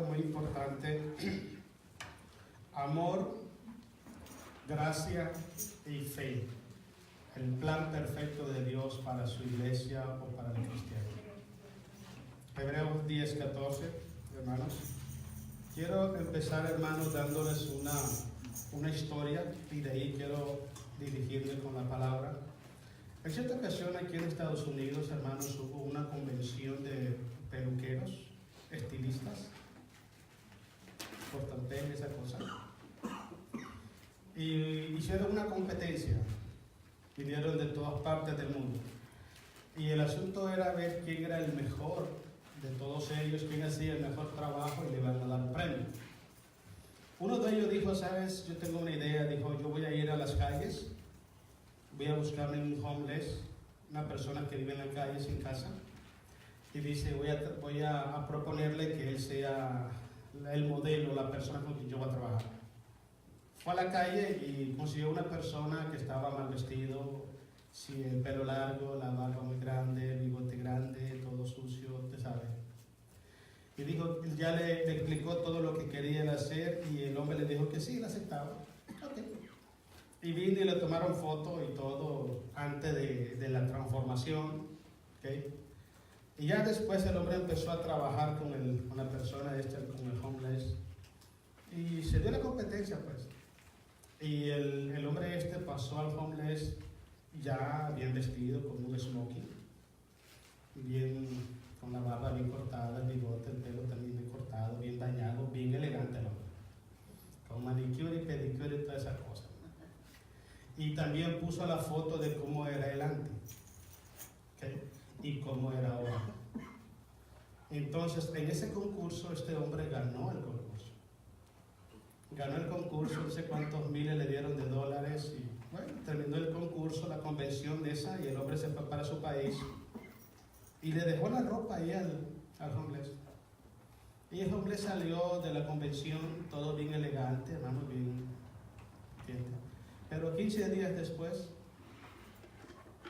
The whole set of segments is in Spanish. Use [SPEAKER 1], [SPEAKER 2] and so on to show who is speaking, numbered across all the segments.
[SPEAKER 1] Muy importante: amor, gracia y fe. El plan perfecto de Dios para su iglesia o para el cristiano. Hebreos 10:14, hermanos. Quiero empezar, hermanos, dándoles una historia, y de ahí quiero dirigirme con la palabra. En cierta ocasión aquí en Estados Unidos, hermanos, hubo una convención de peluqueros, estilistas, cortantes, esa cosa, y hicieron una competencia. Vinieron de todas partes del mundo, y el asunto era ver quién era el mejor de todos ellos, quién hacía el mejor trabajo, y le iban a dar un premio. Uno de ellos dijo: sabes, yo tengo una idea. Dijo: yo voy a ir a las calles, voy a buscarme un homeless, una persona que vive en la calle sin casa, y dice: voy a proponerle que él sea el modelo, la persona con quien yo voy a trabajar. Fue a la calle y consiguió una persona que estaba mal vestido, sí, el pelo largo, la barba muy grande, el bigote grande, todo sucio, usted sabe. Y dijo, ya le explicó todo lo que quería hacer, y el hombre le dijo que sí, le aceptaba. Okay. Y vino y le tomaron foto y todo antes de la transformación. Okay. Y ya después el hombre empezó a trabajar con la persona con el homeless, y se dio la competencia, pues. Y el hombre pasó al homeless ya bien vestido, con un smoking, bien, con la barba bien cortada, el bigote, el pelo también bien cortado, bien bañado, bien elegante el hombre, con manicure y pedicure y todas esas cosas. Y también puso la foto de cómo era él antes, ¿okay? Y cómo era ahora. Entonces, en ese concurso, este hombre ganó el concurso. Ganó el concurso, no sé cuántos miles le dieron de dólares, y bueno, terminó el concurso, la convención esa, y el hombre se fue para su país y le dejó la ropa ahí al homeless. Y el homeless salió de la convención todo bien elegante, hermano, bien. Pero 15 días después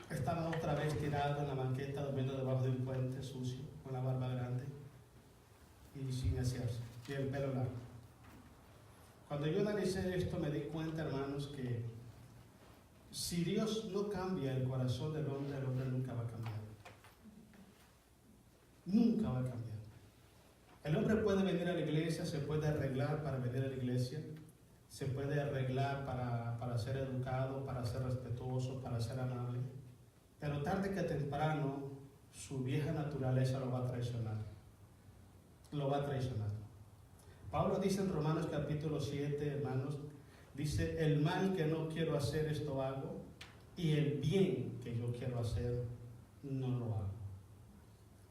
[SPEAKER 1] estaba otra vez tirado en la banqueta, durmiendo debajo de un puente, sucio, con la barba grande y sin asearse, y el pelo largo. Cuando yo analicé esto, me di cuenta, hermanos, que si Dios no cambia el corazón del hombre nunca va a cambiar. Nunca va a cambiar. El hombre puede venir a la iglesia, se puede arreglar para venir a la iglesia, se puede arreglar para ser educado, para ser respetuoso, para ser amable, pero tarde que temprano su vieja naturaleza lo va a traicionar. Lo va a traicionar. Pablo dice en Romanos capítulo 7, hermanos, dice: el mal que no quiero hacer, esto hago, y el bien que yo quiero hacer, no lo hago.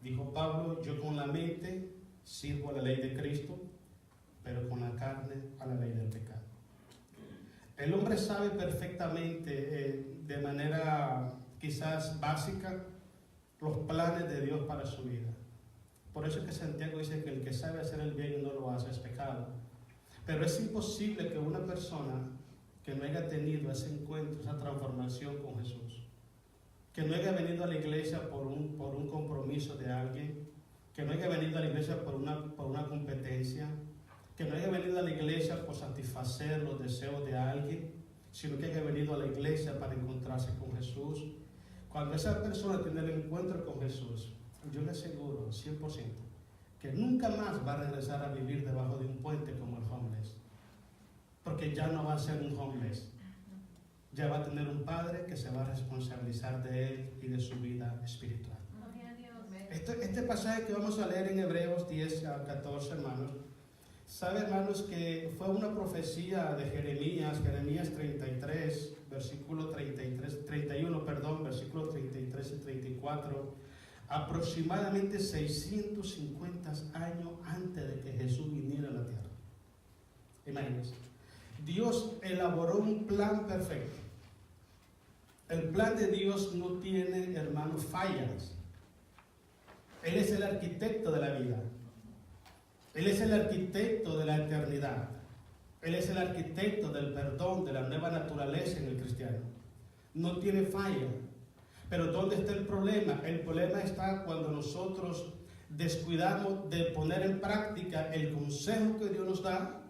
[SPEAKER 1] Dijo Pablo: yo con la mente sirvo a la ley de Cristo, pero con la carne a la ley del pecado. El hombre sabe perfectamente, de manera quizás básica, los planes de Dios para su vida. Por eso es que Santiago dice que el que sabe hacer el bien y no lo hace es pecado. Pero es imposible que una persona que no haya tenido ese encuentro, esa transformación con Jesús, que no haya venido a la iglesia por un compromiso de alguien, que no haya venido a la iglesia por una competencia, que no haya venido a la iglesia por satisfacer los deseos de alguien, sino que haya venido a la iglesia para encontrarse con Jesús. Cuando esa persona tiene el encuentro con Jesús, yo le aseguro 100% que nunca más va a regresar a vivir debajo de un puente como el homeless, porque ya no va a ser un homeless, ya va a tener un padre que se va a responsabilizar de él y de su vida espiritual. Este pasaje que vamos a leer en Hebreos 10:14, hermanos, sabe, hermanos, que fue una profecía de Jeremías 33, versículo 31, versículo 33 y 34, aproximadamente 650 años antes de que Jesús viniera a la tierra. Imagínense. Dios elaboró un plan perfecto. El plan de Dios no tiene, hermanos, fallas. Él es el arquitecto de la vida. Él es el arquitecto de la eternidad. Él es el arquitecto del perdón, de la nueva naturaleza en el cristiano. No tiene falla. Pero ¿dónde está el problema? El problema está cuando nosotros descuidamos de poner en práctica el consejo que Dios nos da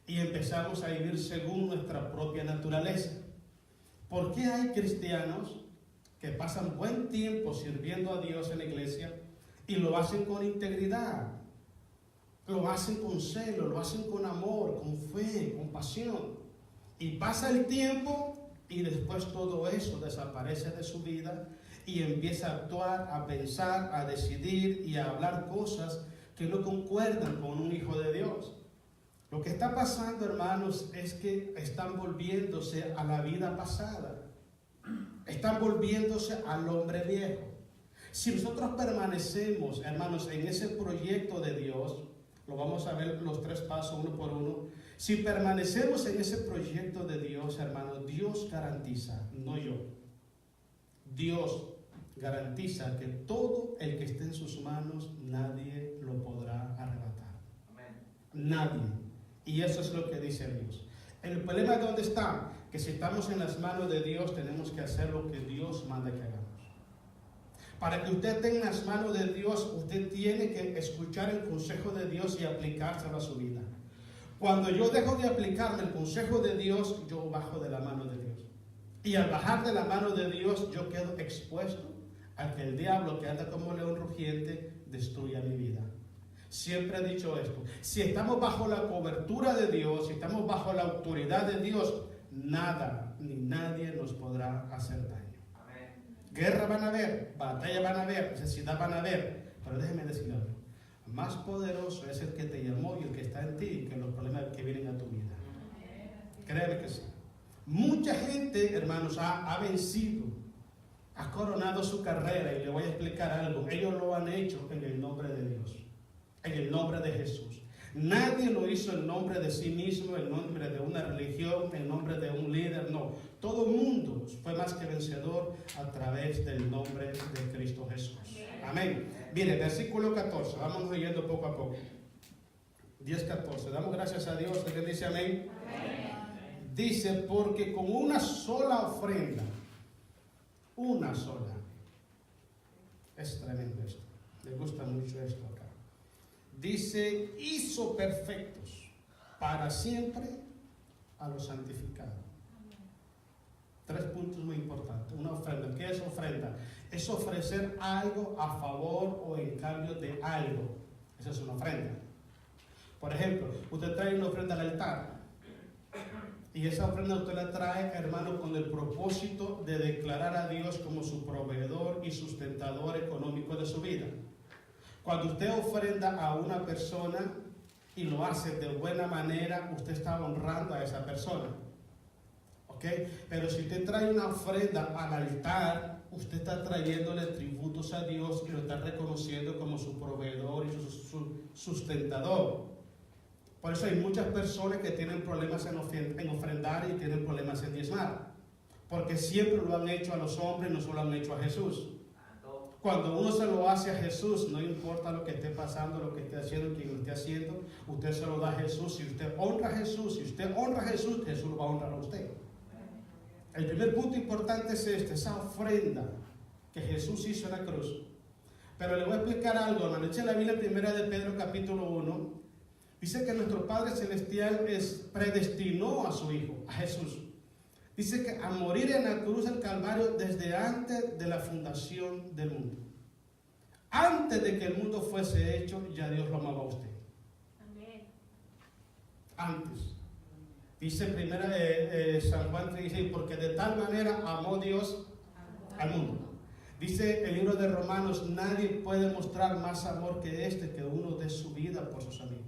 [SPEAKER 1] y empezamos a vivir según nuestra propia naturaleza. ¿Por qué hay cristianos que pasan buen tiempo sirviendo a Dios en la iglesia y lo hacen con integridad? Lo hacen con celo, lo hacen con amor, con fe, con pasión. Y pasa el tiempo y después todo eso desaparece de su vida y empieza a actuar, a pensar, a decidir y a hablar cosas que no concuerdan con un hijo de Dios. Lo que está pasando, hermanos, es que están volviéndose a la vida pasada. Están volviéndose al hombre viejo. Si nosotros permanecemos, hermanos, en ese proyecto de Dios, lo vamos a ver los 3 pasos uno por uno. Si permanecemos en ese proyecto de Dios, hermanos, Dios garantiza, no yo. Dios garantiza que todo el que esté en sus manos, nadie lo podrá arrebatar. Amén. Nadie. Y eso es lo que dice Dios. El problema de dónde está, que si estamos en las manos de Dios, tenemos que hacer lo que Dios manda que hagamos. Para que usted esté en las manos de Dios, usted tiene que escuchar el consejo de Dios y aplicárselo a su vida. Cuando yo dejo de aplicarme el consejo de Dios, yo bajo de la mano de Dios. Y al bajar de la mano de Dios, yo quedo expuesto a que el diablo, que anda como león rugiente, destruya mi vida. Siempre he dicho esto: si estamos bajo la cobertura de Dios, si estamos bajo la autoridad de Dios, nada ni nadie nos podrá hacer daño. Amén. Guerra van a haber, batalla van a haber, necesidad van a haber, pero déjeme decirle algo: más poderoso es el que te llamó y el que está en ti que los problemas que vienen a tu vida. Créeme que sí. Mucha gente, hermanos, ha vencido, ha coronado su carrera, y le voy a explicar algo. Ellos lo han hecho en el nombre de Dios, en el nombre de Jesús. Nadie lo hizo en nombre de sí mismo, en nombre de una religión, en nombre de un líder, no. Todo el mundo fue más que vencedor a través del nombre de Cristo Jesús. Amén. Mire, versículo 14, vamos leyendo poco a poco. 10:14, damos gracias a Dios. ¿Alguien dice amén? Amén. Dice, porque con una sola ofrenda, una sola, es tremendo esto, me gusta mucho esto acá. Dice, hizo perfectos para siempre a los santificados. 3 puntos muy importantes. Una ofrenda. ¿Qué es ofrenda? Es ofrecer algo a favor o en cambio de algo. Esa es una ofrenda. Por ejemplo, usted trae una ofrenda al altar, y esa ofrenda usted la trae, hermano, con el propósito de declarar a Dios como su proveedor y sustentador económico de su vida. Cuando usted ofrenda a una persona y lo hace de buena manera, usted está honrando a esa persona. ¿Ok? Pero si usted trae una ofrenda al altar, usted está trayéndole tributos a Dios y lo está reconociendo como su proveedor y su sustentador. Por eso hay muchas personas que tienen problemas en ofrendar y tienen problemas en diezmar, porque siempre lo han hecho a los hombres, no solo han hecho a Jesús. Cuando uno se lo hace a Jesús, no importa lo que esté pasando, lo que esté haciendo, quien lo esté haciendo, usted se lo da a Jesús. Si usted honra a Jesús, si usted honra a Jesús, Jesús lo va a honrar a usted. El primer punto importante es esa ofrenda que Jesús hizo en la cruz. Pero le voy a explicar algo, hermano. Eche la Biblia primera de Pedro, capítulo 1. Dice que nuestro Padre Celestial predestinó a su Hijo, a Jesús. Dice que a morir en la cruz del Calvario desde antes de la fundación del mundo. Antes de que el mundo fuese hecho, ya Dios lo amaba a usted. Amén. Antes. Dice primera San Juan 3:16, porque de tal manera amó Dios al mundo. Dice el libro de Romanos, nadie puede mostrar más amor que este, que uno dé su vida por sus amigos.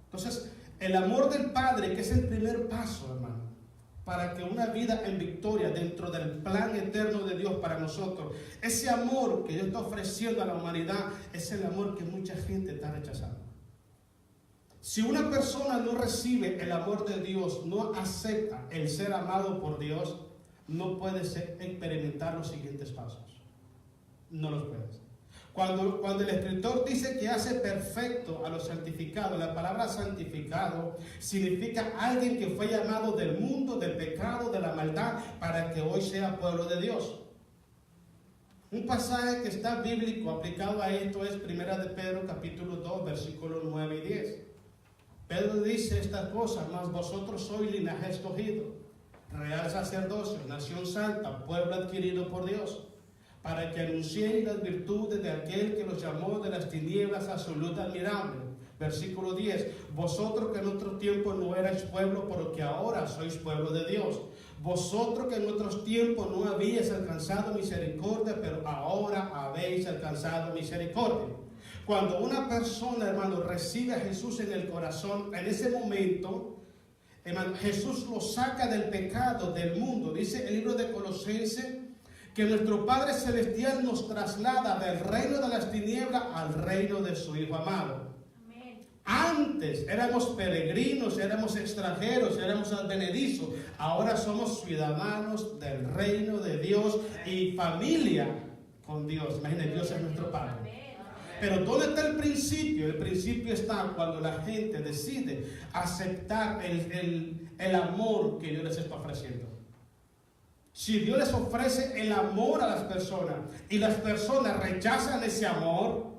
[SPEAKER 1] Entonces, el amor del Padre, que es el primer paso, hermano, para que una vida en victoria dentro del plan eterno de Dios para nosotros, ese amor que Dios está ofreciendo a la humanidad, es el amor que mucha gente está rechazando. Si una persona no recibe el amor de Dios, no acepta el ser amado por Dios, no puede experimentar los siguientes pasos. No los puede. Cuando el escritor dice que hace perfecto a los santificados, la palabra santificado significa alguien que fue llamado del mundo, del pecado, de la maldad, para que hoy sea pueblo de Dios. Un pasaje que está bíblico aplicado a esto es 1 de Pedro capítulo 2 versículos 9 y 10. Pedro dice estas cosas: mas vosotros sois linaje escogido, real sacerdocio, nación santa, pueblo adquirido por Dios, para que anunciéis las virtudes de aquel que los llamó de las tinieblas a su luz admirable. Versículo 10. Vosotros que en otro tiempo no erais pueblo, pero que ahora sois pueblo de Dios. Vosotros que en otros tiempos no habíais alcanzado misericordia, pero ahora habéis alcanzado misericordia. Cuando una persona, hermano, recibe a Jesús en el corazón, en ese momento, hermano, Jesús lo saca del pecado, del mundo. Dice el libro de Colosenses que nuestro Padre Celestial nos traslada del reino de las tinieblas al reino de su Hijo amado. Antes éramos peregrinos, éramos extranjeros, éramos advenedizos. Ahora somos ciudadanos del reino de Dios y familia con Dios. Imagínense, Dios es nuestro Padre. Pero ¿dónde está el principio? El principio está cuando la gente decide aceptar el amor que Dios les está ofreciendo. Si Dios les ofrece el amor a las personas y las personas rechazan ese amor,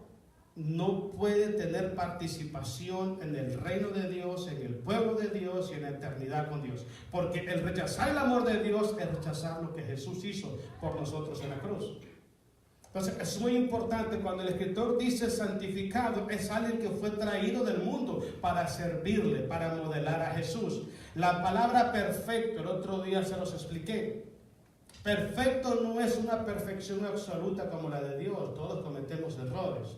[SPEAKER 1] no puede tener participación en el reino de Dios, en el pueblo de Dios y en la eternidad con Dios. Porque el rechazar el amor de Dios es rechazar lo que Jesús hizo por nosotros en la cruz. Entonces es muy importante cuando el escritor dice santificado, es alguien que fue traído del mundo para servirle, para modelar a Jesús. La palabra perfecto, el otro día se los expliqué. Perfecto no es una perfección absoluta como la de Dios. Todos cometemos errores.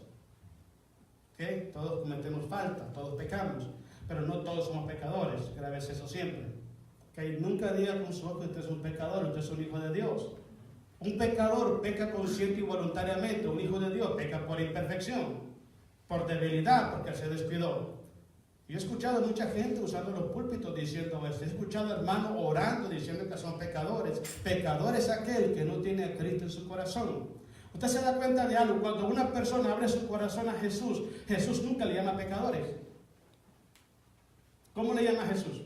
[SPEAKER 1] ¿Okay? Todos cometemos falta, todos pecamos, pero no todos somos pecadores. Grabes eso siempre. ¿Okay? Nunca diga con su boca que usted es un pecador, usted es un hijo de Dios. Un pecador peca consciente y voluntariamente. Un hijo de Dios peca por imperfección, por debilidad, porque se descuidó. Yo he escuchado a mucha gente usando los púlpitos diciendo esto. He escuchado hermanos orando diciendo que son pecadores. Pecador es aquel que no tiene a Cristo en su corazón. Usted se da cuenta de algo: cuando una persona abre su corazón a Jesús, Jesús nunca le llama pecadores. ¿Cómo le llama a Jesús?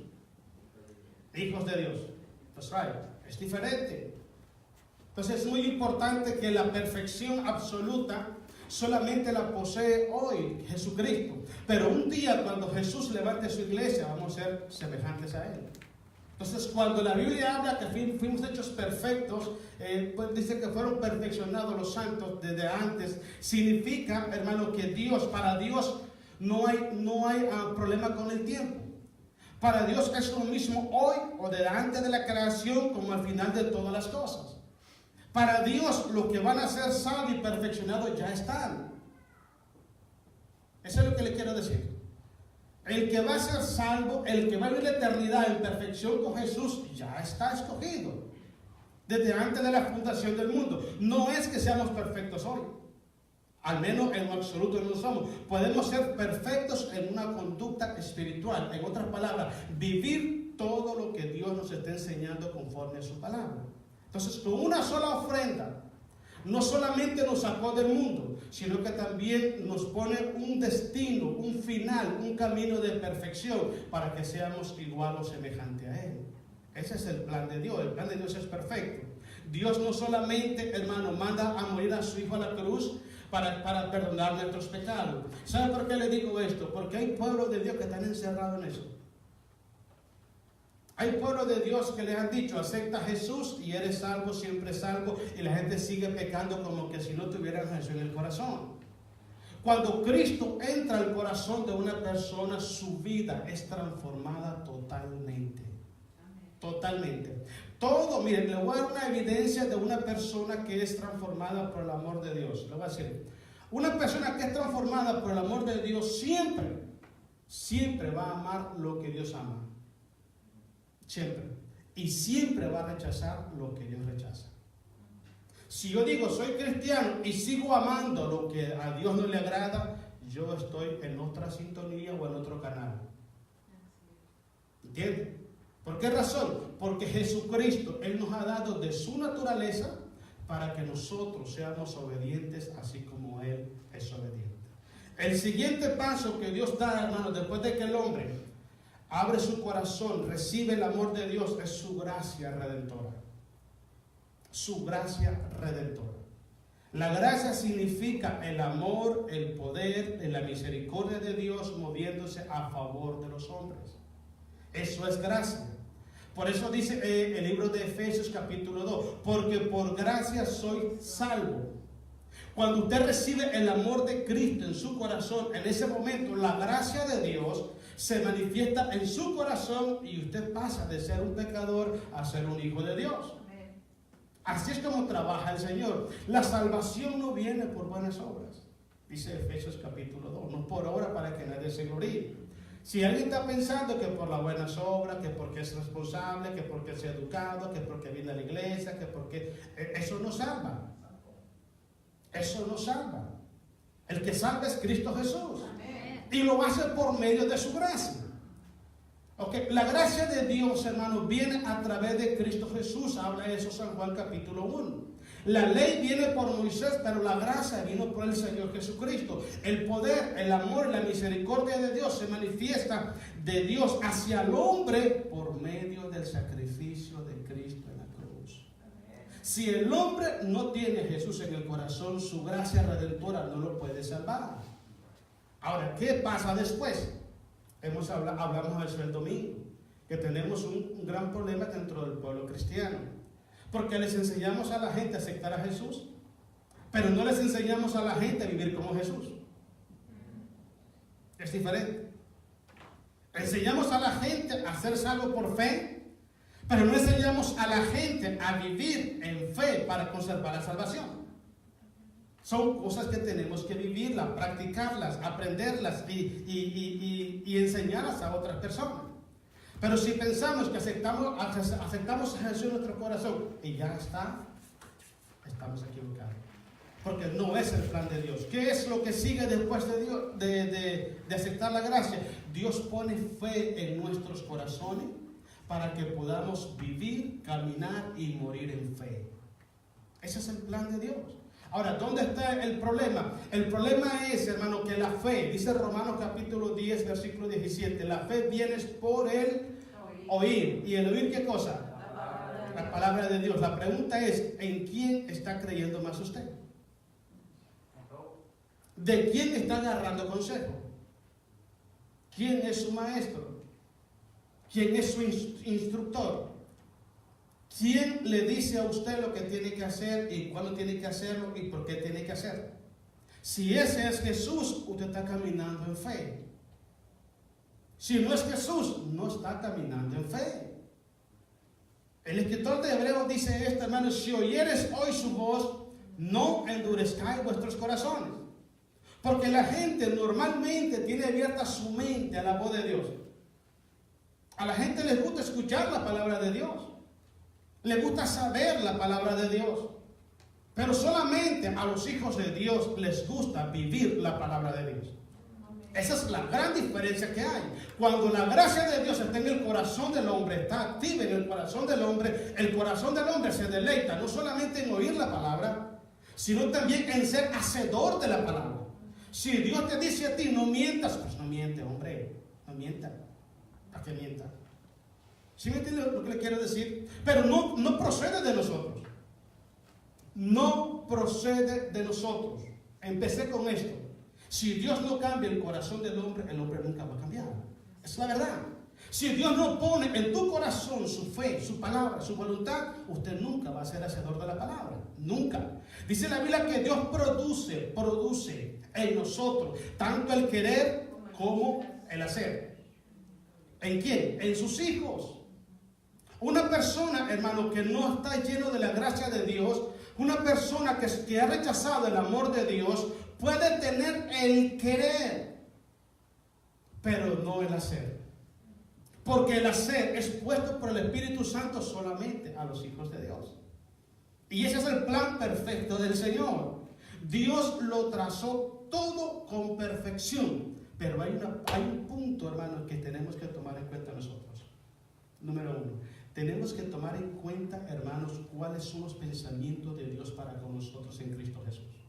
[SPEAKER 1] Hijos de Dios. That's right. Es diferente. Entonces es muy importante que la perfección absoluta solamente la posee hoy Jesucristo. Pero un día cuando Jesús levante su iglesia, vamos a ser semejantes a Él. Entonces cuando la Biblia habla que fuimos hechos perfectos, pues dice que fueron perfeccionados los santos desde antes, significa, hermano, que Dios, para Dios no hay problema con el tiempo. Para Dios es lo mismo hoy o delante de la creación como al final de todas las cosas. Para Dios, los que van a ser salvos y perfeccionados ya están. Eso es lo que le quiero decir. El que va a ser salvo, el que va a vivir la eternidad en perfección con Jesús, ya está escogido. Desde antes de la fundación del mundo. No es que seamos perfectos hoy. Al menos en lo absoluto no lo somos. Podemos ser perfectos en una conducta espiritual. En otras palabras, vivir todo lo que Dios nos está enseñando conforme a su palabra. Entonces, con una sola ofrenda, no solamente nos sacó del mundo, sino que también nos pone un destino, un final, un camino de perfección para que seamos igual o semejante a Él. Ese es el plan de Dios. El plan de Dios es perfecto. Dios no solamente, hermano, manda a morir a su Hijo a la cruz para perdonar nuestros pecados. ¿Sabe por qué le digo esto? Porque hay pueblos de Dios que están encerrados en eso. Hay pueblos de Dios que les han dicho: acepta a Jesús y eres salvo, siempre salvo, y la gente sigue pecando como que si no tuvieran a Jesús en el corazón. Cuando Cristo entra al corazón de una persona, su vida es transformada totalmente. Totalmente. Todo, miren, le voy a dar una evidencia de una persona que es transformada por el amor de Dios. Le voy a decir, una persona que es transformada por el amor de Dios siempre va a amar lo que Dios ama. Siempre. Y siempre va a rechazar lo que Dios rechaza. Si yo digo soy cristiano y sigo amando lo que a Dios no le agrada, yo estoy en otra sintonía o en otro canal. ¿Entiendes? ¿Por qué razón? Porque Jesucristo, Él nos ha dado de su naturaleza para que nosotros seamos obedientes así como Él es obediente. El siguiente paso que Dios da, hermanos, después de que el hombre abre su corazón, recibe el amor de Dios, es su gracia redentora. Su gracia redentora. La gracia significa el amor, el poder, la misericordia de Dios moviéndose a favor de los hombres. Eso es gracia. Por eso dice el libro de Efesios capítulo 2, porque por gracia soy salvo. Cuando usted recibe el amor de Cristo en su corazón, en ese momento la gracia de Dios se manifiesta en su corazón y usted pasa de ser un pecador a ser un hijo de Dios. Así es como trabaja el Señor. La salvación no viene por buenas obras, dice Efesios capítulo 2, no por obra para que nadie se gloríe. Si alguien está pensando que por las buenas obras, que porque es responsable, que porque es educado, que porque viene a la iglesia, que porque... Eso no salva. Eso no salva. El que salva es Cristo Jesús. Y lo hace por medio de su gracia. Okay. La gracia de Dios, hermanos, viene a través de Cristo Jesús. Habla eso San Juan capítulo 1. La ley viene por Moisés, pero la gracia vino por el Señor Jesucristo. El poder, el amor y la misericordia de Dios se manifiesta de Dios hacia el hombre por medio del sacrificio de Cristo en la cruz. Si el hombre no tiene a Jesús en el corazón, su gracia redentora no lo puede salvar. Ahora, ¿qué pasa después? Hablamos de eso el domingo, que tenemos un gran problema dentro del pueblo cristiano, porque les enseñamos a la gente a aceptar a Jesús, pero no les enseñamos a la gente a vivir como Jesús. Es diferente. Enseñamos a la gente a hacer salvo por fe, pero no enseñamos a la gente a vivir en fe para conservar la salvación. Son cosas que tenemos que vivirlas, practicarlas, aprenderlas y enseñarlas a otras personas. Pero si pensamos que aceptamos a Jesús en nuestro corazón y ya está, estamos equivocados. Porque no es el plan de Dios. ¿Qué es lo que sigue después de Dios, de aceptar la gracia? Dios pone fe en nuestros corazones para que podamos vivir, caminar y morir en fe. Ese es el plan de Dios. Ahora, ¿dónde está el problema? El problema es, hermano, que la fe, dice Romanos capítulo 10, versículo 17, la fe viene por el oír. ¿Y el oír qué cosa? La palabra de Dios. La pregunta es, ¿en quién está creyendo más usted? ¿De quién está agarrando consejo? ¿Quién es su maestro? ¿Quién es su instructor? ¿Quién le dice a usted lo que tiene que hacer y cuándo tiene que hacerlo y por qué tiene que hacerlo? Si ese es Jesús, usted está caminando en fe. Si no es Jesús, no está caminando en fe. El escritor de Hebreos dice esto, hermanos: si oyeres hoy su voz, no endurezcáis vuestros corazones. Porque la gente normalmente tiene abierta su mente a la voz de Dios. A la gente les gusta escuchar la palabra de Dios. Le gusta saber la palabra de Dios. Pero solamente a los hijos de Dios les gusta vivir la palabra de Dios. Esa es la gran diferencia que hay. Cuando la gracia de Dios está en el corazón del hombre, está activa en el corazón del hombre se deleita no solamente en oír la palabra, sino también en ser hacedor de la palabra. Si Dios te dice a ti, no mientas, pues no miente, hombre, no mienta. ¿Para qué mienta? ¿Sí me entiende lo que le quiero decir? Pero no procede de nosotros. No procede de nosotros. Empecé con esto. Si Dios no cambia el corazón del hombre, el hombre nunca va a cambiar. Es la verdad. Si Dios no pone en tu corazón su fe, su palabra, su voluntad, usted nunca va a ser hacedor de la palabra. Nunca. Dice la Biblia que Dios produce en nosotros tanto el querer como el hacer. ¿En quién? En sus hijos. Una persona, hermano, que no está lleno de la gracia de Dios, una persona que ha rechazado el amor de Dios, puede tener el querer, pero no el hacer. Porque el hacer es puesto por el Espíritu Santo solamente a los hijos de Dios. Y ese es el plan perfecto del Señor. Dios lo trazó todo con perfección. Pero hay un punto, hermano, que tenemos que tomar en cuenta nosotros. Número 1. Tenemos que tomar en cuenta, hermanos, cuáles son los pensamientos de Dios para con nosotros en Cristo Jesús.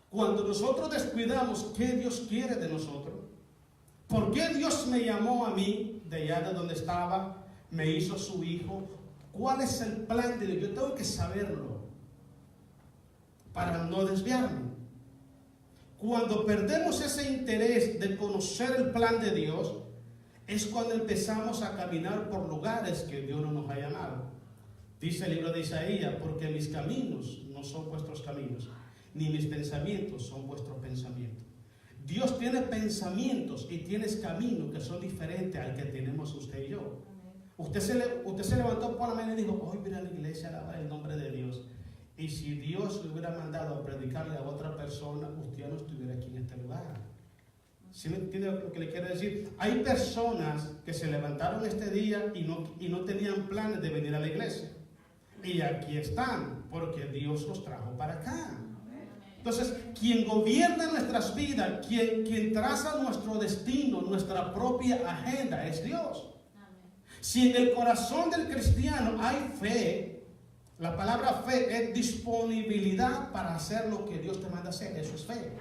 [SPEAKER 1] Cuando nosotros descuidamos qué Dios quiere de nosotros, ¿por qué Dios me llamó a mí de allá de donde estaba, me hizo su hijo? ¿Cuál es el plan de Dios? Yo tengo que saberlo. para no desviarme. Cuando perdemos ese interés de conocer el plan de Dios, es cuando empezamos a caminar por lugares que Dios no nos ha llamado. Dice el libro de Isaías, porque mis caminos no son vuestros caminos, ni mis pensamientos son vuestros pensamientos. Dios tiene pensamientos y tienes caminos que son diferentes al que tenemos usted y yo. Usted se levantó por la mañana y dijo, hoy voy a la iglesia a alabar el nombre de Dios. Y si Dios le hubiera mandado a predicarle a otra persona, usted no estuviera aquí en este lugar. ¿Sí me entiende lo que le quiero decir? Hay personas que se levantaron este día y no tenían planes de venir a la iglesia. Y aquí están, porque Dios los trajo para acá. Entonces, quien gobierna nuestras vidas, quien traza nuestro destino, nuestra propia agenda, es Dios. Si en el corazón del cristiano hay fe, la palabra fe es disponibilidad para hacer lo que Dios te manda hacer. Eso es fe.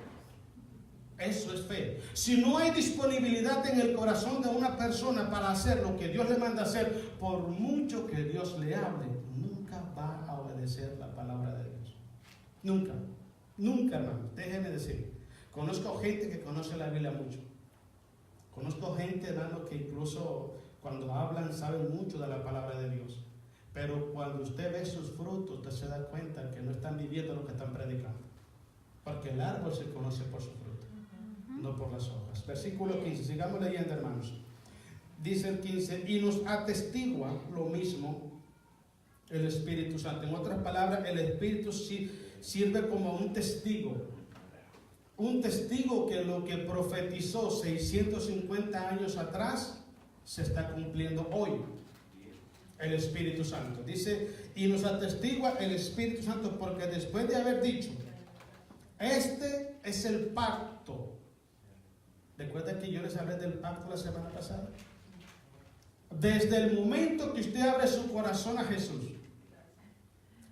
[SPEAKER 1] Eso es fe. Si no hay disponibilidad en el corazón de una persona para hacer lo que Dios le manda hacer, por mucho que Dios le hable, nunca va a obedecer la palabra de Dios. Nunca. Nunca, hermano. Déjenme decir. Conozco gente que conoce la Biblia mucho. Conozco gente, hermano, que incluso cuando hablan saben mucho de la palabra de Dios. Pero cuando usted ve sus frutos, usted se da cuenta que no están viviendo lo que están predicando. Porque el árbol se conoce por su fruto, no por las hojas. Versículo 15, sigamos leyendo, hermanos. Dice el 15, y nos atestigua lo mismo el Espíritu Santo. En otras palabras, el Espíritu sirve como un testigo. Un testigo que lo que profetizó 650 años atrás se está cumpliendo hoy. El Espíritu Santo. Dice, y nos atestigua el Espíritu Santo, porque después de haber dicho, este es el pacto. ¿Recuerda que yo les hablé del pacto la semana pasada? Desde el momento que usted abre su corazón a Jesús,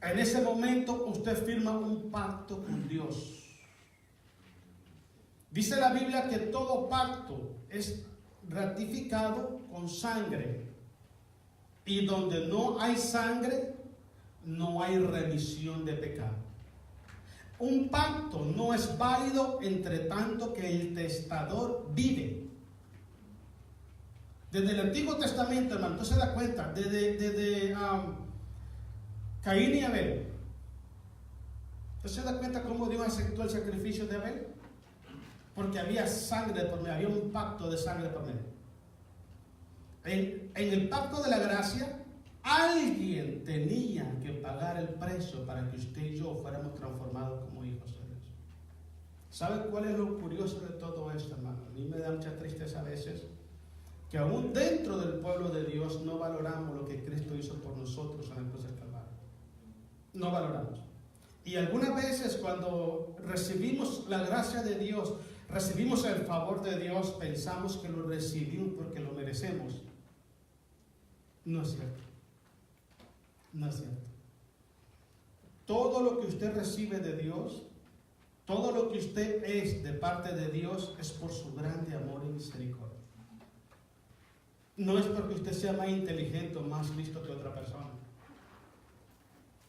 [SPEAKER 1] en ese momento usted firma un pacto con Dios. Dice la Biblia que todo pacto es ratificado con sangre. Y donde no hay sangre, no hay remisión de pecado. Un pacto no es válido entre tanto que el testador vive. Desde el Antiguo Testamento, hermano, usted se da cuenta, desde Caín y Abel. ¿Usted se da cuenta cómo Dios aceptó el sacrificio de Abel? Porque había sangre por medio, había un pacto de sangre por medio. En el pacto de la gracia, alguien tenía que pagar el precio para que usted y yo fuéramos transformados como hijos de Dios. ¿Sabe cuál es lo curioso de todo esto, hermano? A mí me da mucha tristeza a veces que aún dentro del pueblo de Dios no valoramos lo que Cristo hizo por nosotros en la cruz del Calvario. No valoramos. Y algunas veces cuando recibimos la gracia de Dios, recibimos el favor de Dios, pensamos que lo recibimos porque lo merecemos. No es cierto. No es cierto. Todo lo que usted recibe de Dios, todo lo que usted es de parte de Dios, es por su grande amor y misericordia. No es porque usted sea más inteligente o más listo que otra persona.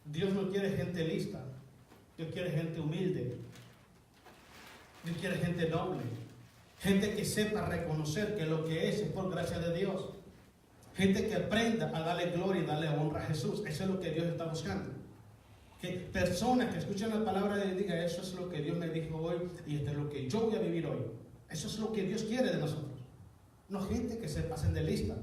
[SPEAKER 1] Dios no quiere gente lista. Dios quiere gente humilde. Dios quiere gente noble. Gente que sepa reconocer que lo que es por gracia de Dios. Gente que aprenda a darle gloria y darle honra a Jesús. Eso es lo que Dios está buscando. Que personas que escuchen la palabra de Dios digan, eso es lo que Dios me dijo hoy y esto es lo que yo voy a vivir hoy. Eso es lo que Dios quiere de nosotros. No gente que se pasen de lista.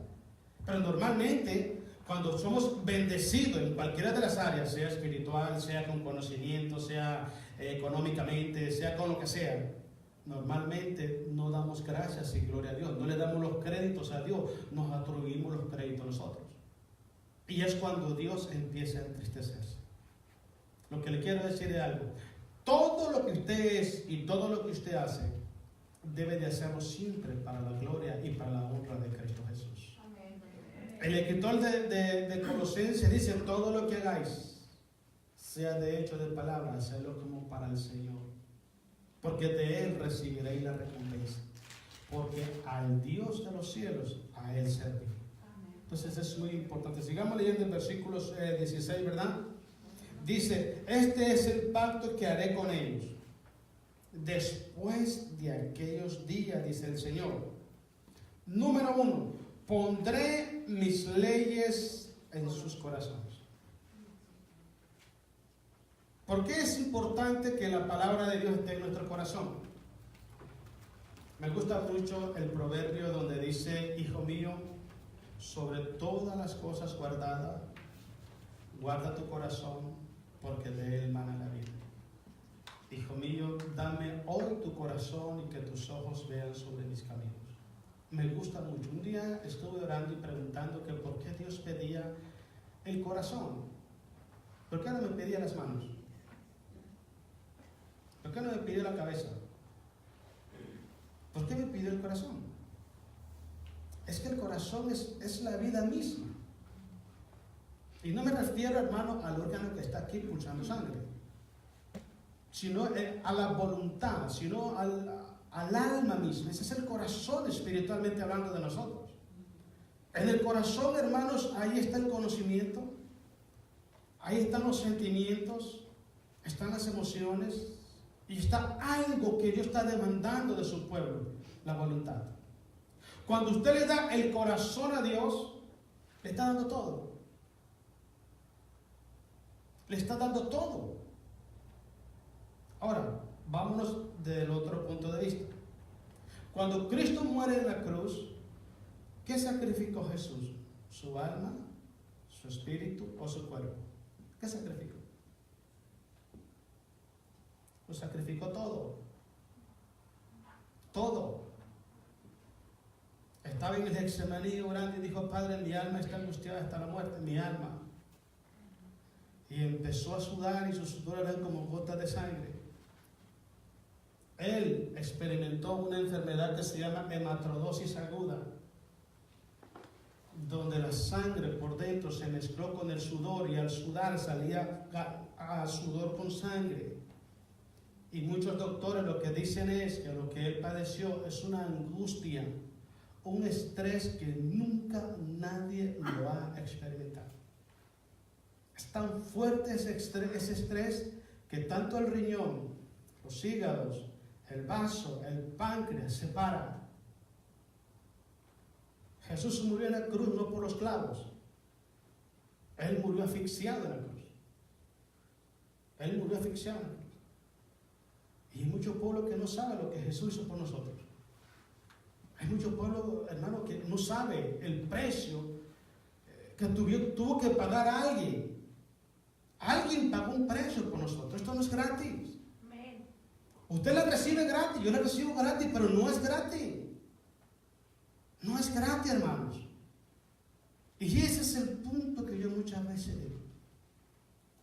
[SPEAKER 1] Pero normalmente, cuando somos bendecidos en cualquiera de las áreas, sea espiritual, sea con conocimiento, sea económicamente, sea con lo que sea, normalmente no damos gracias y gloria a Dios, no le damos los créditos a Dios, nos atribuimos los créditos nosotros. Y es cuando Dios empieza a entristecerse. Lo que le quiero decir es algo: todo lo que usted es y todo lo que usted hace debe de hacerlo siempre para la gloria y para la honra de Cristo Jesús. Amén. El escritor de Colosenses dice: todo lo que hagáis, sea de hecho de palabra, hacedlo como para el Señor, porque de Él recibiréis la recompensa, porque al Dios de los cielos, a Él servir. Entonces es muy importante. Sigamos leyendo el versículo 16, ¿verdad? Dice, este es el pacto que haré con ellos. Después de aquellos días, dice el Señor. Número 1, pondré mis leyes en sus corazones. ¿Por qué es importante que la palabra de Dios esté en nuestro corazón? Me gusta mucho el proverbio donde dice, hijo mío, sobre todas las cosas guardadas, guarda tu corazón, porque de él mana la vida. Hijo mío, dame hoy tu corazón y que tus ojos vean sobre mis caminos. Me gusta mucho. Un día estuve orando y preguntando que por qué Dios pedía el corazón. ¿Por qué no me pedía las manos? ¿Por qué no me pidió la cabeza? ¿Por qué me pidió el corazón? Es que el corazón es la vida misma. Y no me refiero, hermano, al órgano que está aquí pulsando sangre, sino a la voluntad, sino al alma misma. Ese es el corazón espiritualmente hablando de nosotros. En el corazón, hermanos, ahí está el conocimiento, ahí están los sentimientos, están las emociones, y está algo que Dios está demandando de su pueblo, la voluntad. Cuando usted le da el corazón a Dios, le está dando todo. Le está dando todo. Ahora, vámonos del otro punto de vista. Cuando Cristo muere en la cruz, ¿qué sacrificó Jesús? ¿Su alma, su espíritu o su cuerpo? ¿Qué sacrificó? Lo sacrificó todo. Todo. Estaba en el Getsemaní orando y dijo, Padre, mi alma está angustiada hasta la muerte, mi alma. Y empezó a sudar y sus sudores eran como gotas de sangre. Él experimentó una enfermedad que se llama hematrodosis aguda, donde la sangre por dentro se mezcló con el sudor y al sudar salía a sudor con sangre. Y muchos doctores lo que dicen es que lo que él padeció es una angustia, un estrés que nunca nadie lo ha experimentado. Es tan fuerte ese estrés que tanto el riñón, los hígados, el vaso, el páncreas se paran. Jesús murió en la cruz no por los clavos. Él murió asfixiado en la cruz. Él murió asfixiado en la cruz. Y hay mucho pueblo que no sabe lo que Jesús hizo por nosotros. Hay mucho pueblo, hermano, que no sabe el precio que tuvo que pagar a alguien. Alguien pagó un precio por nosotros. Esto no es gratis. Amén. Usted la recibe gratis, yo la recibo gratis, pero no es gratis. No es gratis, hermanos. Y ese es el punto que yo muchas veces digo.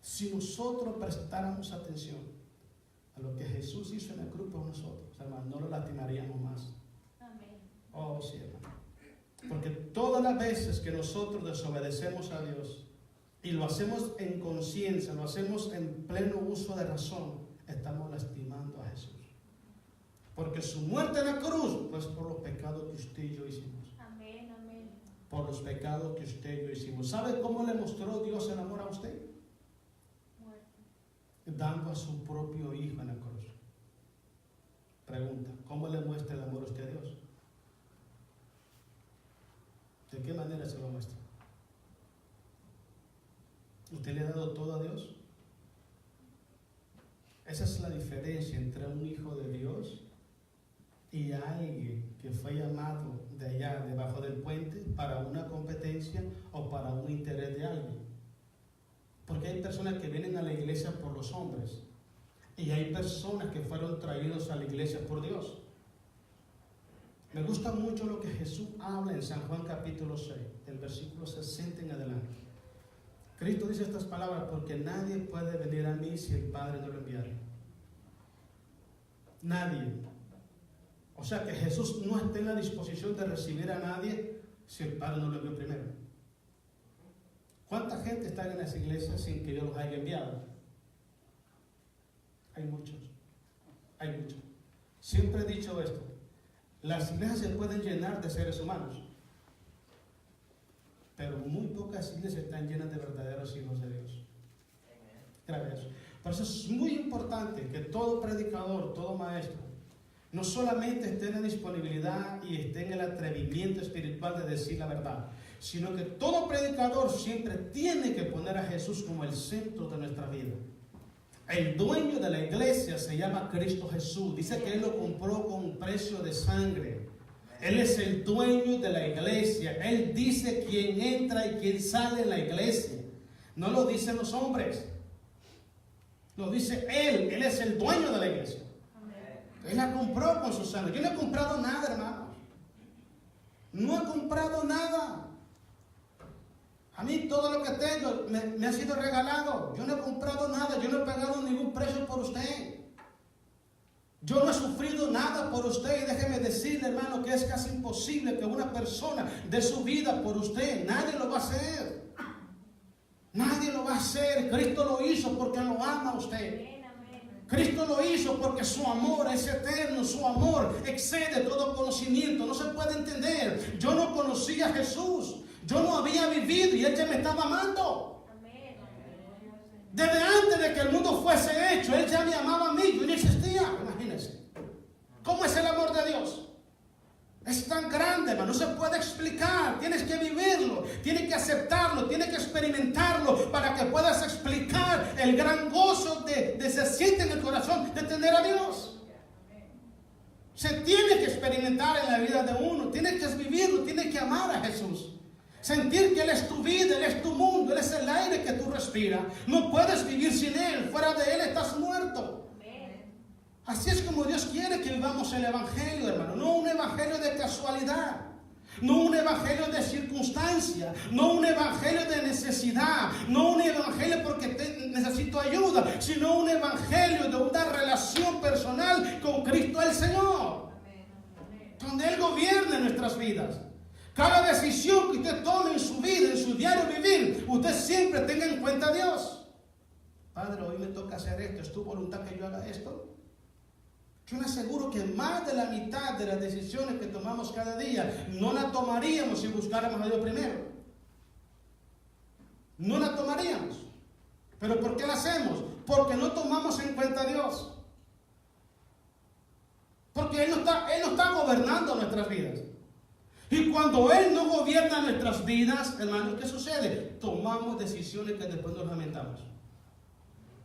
[SPEAKER 1] Si nosotros prestáramos atención a lo que Jesús hizo en la cruz por nosotros, hermanos, no lo lastimaríamos más. Amén. Oh, sí, hermano. Porque todas las veces que nosotros desobedecemos a Dios y lo hacemos en conciencia, lo hacemos en pleno uso de razón, estamos lastimando a Jesús. Porque su muerte en la cruz no es por los pecados que usted y yo hicimos. Amén, amén. Por los pecados que usted y yo hicimos. ¿Sabe cómo le mostró Dios el amor a usted? Dando a su propio Hijo en la cruz. Pregunta, ¿cómo le muestra el amor a usted a Dios? ¿De qué manera se lo muestra? ¿Usted le ha dado todo a Dios? Esa es la diferencia entre un hijo de Dios y alguien que fue llamado de allá, debajo del puente, para una competencia o para un interés de alguien. Porque hay personas que vienen a la iglesia por los hombres y hay personas que fueron traídos a la iglesia por Dios. Me gusta mucho lo que Jesús habla en San Juan capítulo 6, del versículo 60 en adelante. Cristo dice estas palabras: porque nadie puede venir a mí si el Padre no lo enviara. Nadie. O sea que Jesús no está en la disposición de recibir a nadie si el Padre no lo envió primero. ¿Cuánta gente está en las iglesias sin que Dios los haya enviado? Hay muchos. Hay muchos. Siempre he dicho esto: las iglesias se pueden llenar de seres humanos, pero muy pocas iglesias están llenas de verdaderos hijos de Dios. Grave eso. Por eso es muy importante que todo predicador, todo maestro, no solamente esté en la disponibilidad y esté en el atrevimiento espiritual de decir la verdad, sino que todo predicador siempre tiene que poner a Jesús como el centro de nuestra vida. El dueño de la iglesia se llama Cristo Jesús. Dice que Él lo compró con un precio de sangre. Él es el dueño de la iglesia. Él dice quién entra y quién sale en la iglesia. No lo dicen los hombres. Lo dice Él. Él es el dueño de la iglesia. Él la compró con su sangre. Yo no he comprado nada, hermano. No he comprado nada. A mí todo lo que tengo me ha sido regalado. Yo no he comprado nada. Yo no he pagado ningún precio por usted. Yo no he sufrido nada por usted. Y déjeme decirle, hermano, que es casi imposible que una persona dé su vida por usted. Nadie lo va a hacer. Nadie lo va a hacer. Cristo lo hizo porque lo ama a usted. Cristo lo hizo porque su amor es eterno, su amor excede todo conocimiento, no se puede entender. Yo no conocía a Jesús, yo no había vivido y Él ya me estaba amando. Desde antes de que el mundo fuese hecho, Él ya me amaba a mí, yo no existía, imagínense. ¿Cómo es el amor de Dios? Es tan grande, hermano, no se puede explicar. Tienes que vivirlo, tienes que aceptarlo, tienes que experimentarlo para que puedas explicar el gran gozo de se siente en el corazón de tener a Dios. Se tiene que experimentar en la vida de uno, tienes que vivirlo, tienes que amar a Jesús. Sentir que Él es tu vida, Él es tu mundo, Él es el aire que tú respiras. No puedes vivir sin Él, fuera de Él estás muerto. Así es como Dios quiere que vivamos el evangelio, hermano. No un evangelio de casualidad. No un evangelio de circunstancia. No un evangelio de necesidad. No un evangelio porque necesito ayuda. Sino un evangelio de una relación personal con Cristo el Señor. Donde Él gobierna nuestras vidas. Cada decisión que usted tome en su vida, en su diario vivir, usted siempre tenga en cuenta a Dios. Padre, hoy me toca hacer esto. ¿Es tu voluntad que yo haga esto? Yo me aseguro que más de la mitad de las decisiones que tomamos cada día no las tomaríamos si buscáramos a Dios primero. No las tomaríamos. ¿Pero por qué las hacemos? Porque no tomamos en cuenta a Dios. Porque Él no está gobernando nuestras vidas. Y cuando Él no gobierna nuestras vidas, hermanos, ¿qué sucede? Tomamos decisiones que después nos lamentamos.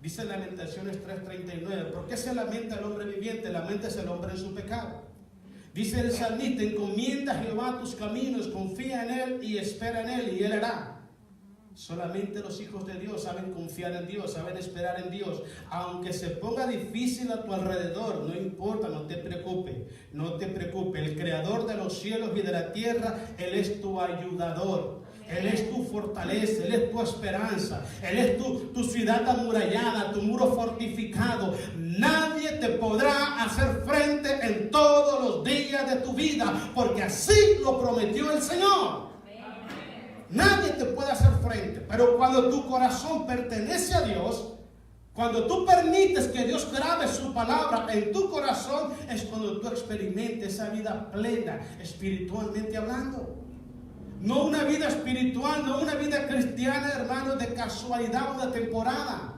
[SPEAKER 1] Dice Lamentaciones 3:39, ¿por qué se lamenta el hombre viviente? Laméntese el hombre en su pecado. Dice el salmista, encomienda a Jehová tus caminos, confía en Él y espera en Él y Él hará. Solamente los hijos de Dios saben confiar en Dios, saben esperar en Dios. Aunque se ponga difícil a tu alrededor, no importa, no te preocupes, no te preocupes. El creador de los cielos y de la tierra, Él es tu ayudador. Él es tu fortaleza, Él es tu esperanza, Él es tu ciudad amurallada, tu muro fortificado. Nadie te podrá hacer frente en todos los días de tu vida, porque así lo prometió el Señor. Nadie te puede hacer frente, pero cuando tu corazón pertenece a Dios, cuando tú permites que Dios grabe su palabra en tu corazón, es cuando tú experimentes esa vida plena, espiritualmente hablando. No una vida espiritual, no una vida cristiana, hermanos, de casualidad o de temporada.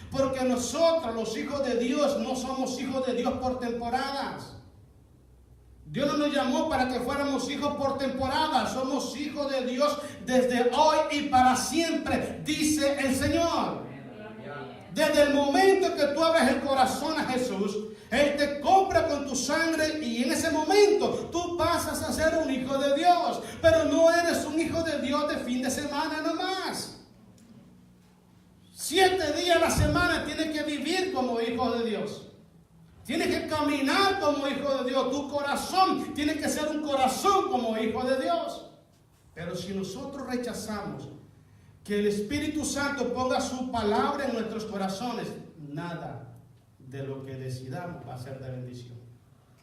[SPEAKER 1] Porque nosotros, los hijos de Dios, no somos hijos de Dios por temporadas. Dios no nos llamó para que fuéramos hijos por temporada. Somos hijos de Dios desde hoy y para siempre, dice el Señor. Desde el momento que tú abres el corazón a Jesús, Él te compra con tu sangre y en ese momento tú pasas a ser un hijo de Dios. Pero no eres un hijo de Dios de fin de semana nomás. 7 días a la semana tienes que vivir como hijo de Dios. Tienes que caminar como hijo de Dios. Tu corazón tiene que ser un corazón como hijo de Dios. Pero si nosotros rechazamos que el Espíritu Santo ponga su palabra en nuestros corazones, nada de lo que decidamos va a ser de bendición.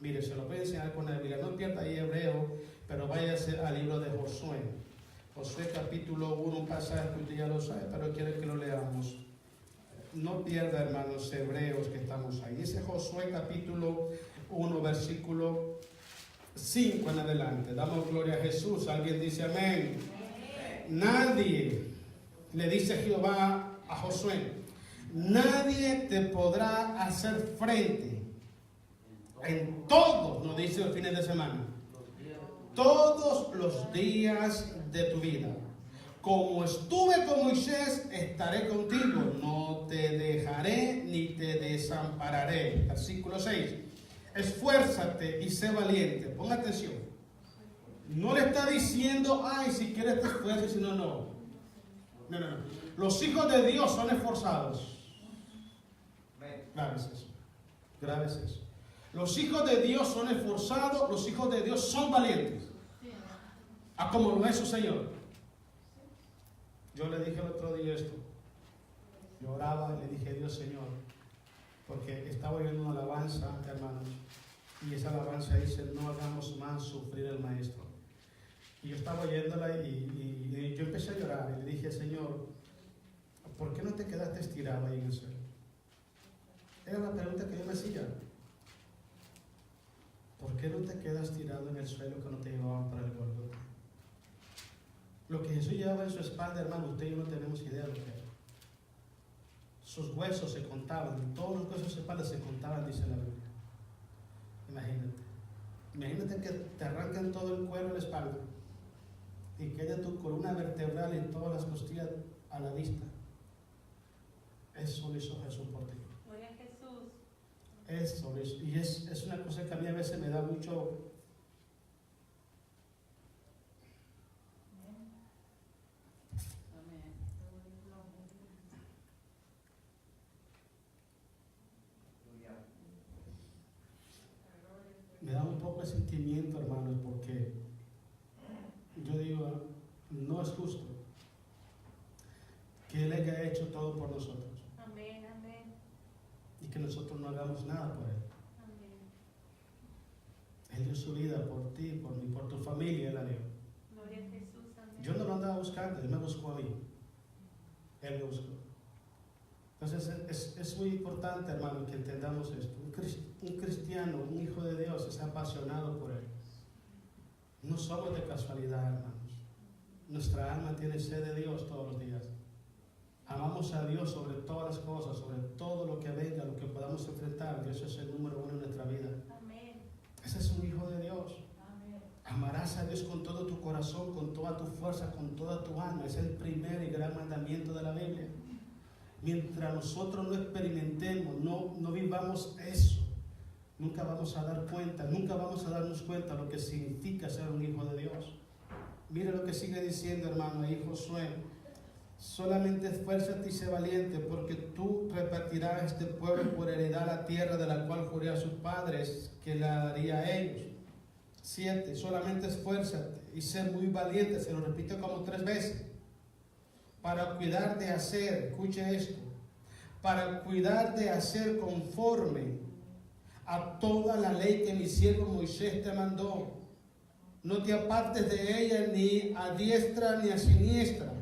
[SPEAKER 1] Mire, se lo voy a enseñar con la Biblia. No pierda ahí Hebreo, pero váyase al libro de Josué. Josué capítulo 1, un pasaje que usted ya lo sabe, pero quiere que lo leamos. No pierda, hermanos, Hebreos que estamos ahí. Ese Josué capítulo 1, versículo 5 en adelante. Damos gloria a Jesús. Alguien dice amén. Nadie, le dice Jehová a Josué, Nadie te podrá hacer frente en todos, nos dice los fines de semana, todos los días de tu vida. Como estuve con Moisés, estaré contigo, no te dejaré ni te desampararé. Versículo 6. Esfuérzate y sé valiente. Ponga atención. No le está diciendo, ay, si quieres te esfuerces, sino no. No. Los hijos de Dios son esforzados. Grave es eso. Los hijos de Dios son esforzados, los hijos de Dios son valientes. A como lo es su Señor. Yo le dije el otro día esto. Yo oraba y le dije a Dios, Señor, porque estaba oyendo una alabanza, hermanos, y esa alabanza dice, no hagamos más sufrir al Maestro. Y yo estaba oyéndola y yo empecé a llorar y le dije, Señor, ¿por qué no te quedaste estirado ahí en el suelo? Era la pregunta que yo me hacía. ¿Por qué no te quedas tirado en el suelo que no te llevaban para el Gólgota? Lo que Jesús llevaba en su espalda, hermano, usted y yo no tenemos idea de lo que era. Sus huesos se contaban, todos los huesos de su espalda se contaban, dice la Biblia. Imagínate que te arrancan todo el cuero en la espalda y quede tu columna vertebral y todas las costillas a la vista. Eso lo hizo Jesús por ti.
[SPEAKER 2] Gloria a Jesús.
[SPEAKER 1] Eso lo hizo. Y es una cosa que a mí a veces me da mucho... Me da un poco de sentimiento, hermanos, porque yo digo, no es justo que Él haya hecho todo por nosotros.
[SPEAKER 2] Amén, amén.
[SPEAKER 1] Y que nosotros no hagamos nada por Él.
[SPEAKER 2] Amén.
[SPEAKER 1] Él dio su vida por ti, por mí, por tu familia, Él la dio.
[SPEAKER 2] Gloria a Jesús, amén.
[SPEAKER 1] Yo no lo andaba buscando, Él me buscó a mí. Él me buscó. Entonces es muy importante, hermano, que entendamos esto. Un cristiano, un hijo de Dios, es apasionado por Él. No somos de casualidad, hermanos. Nuestra alma tiene sed de Dios todos los días. Amamos a Dios sobre todas las cosas, sobre todo lo que venga, lo que podamos enfrentar. Dios es el número uno en nuestra vida.
[SPEAKER 2] Amén.
[SPEAKER 1] Ese es un hijo de Dios.
[SPEAKER 2] Amén.
[SPEAKER 1] Amarás a Dios con todo tu corazón, con toda tu fuerza, con toda tu alma. Es el primer y gran mandamiento de la Biblia. Mientras nosotros no experimentemos, no vivamos eso, nunca vamos a dar cuenta, nunca vamos a darnos cuenta lo que significa ser un hijo de Dios. Mira lo que sigue diciendo, hermano, ahí Josué. Solamente esfuérzate y sé valiente, porque tú repartirás a este pueblo por heredad la tierra de la cual juré a sus padres que la daría a ellos. 7. Solamente esfuérzate y sé muy valiente, se lo repito como 3 veces. Para cuidar de hacer, escuche esto, para cuidar de hacer conforme a toda la ley que mi siervo Moisés te mandó. No te apartes de ella ni a diestra ni a siniestra,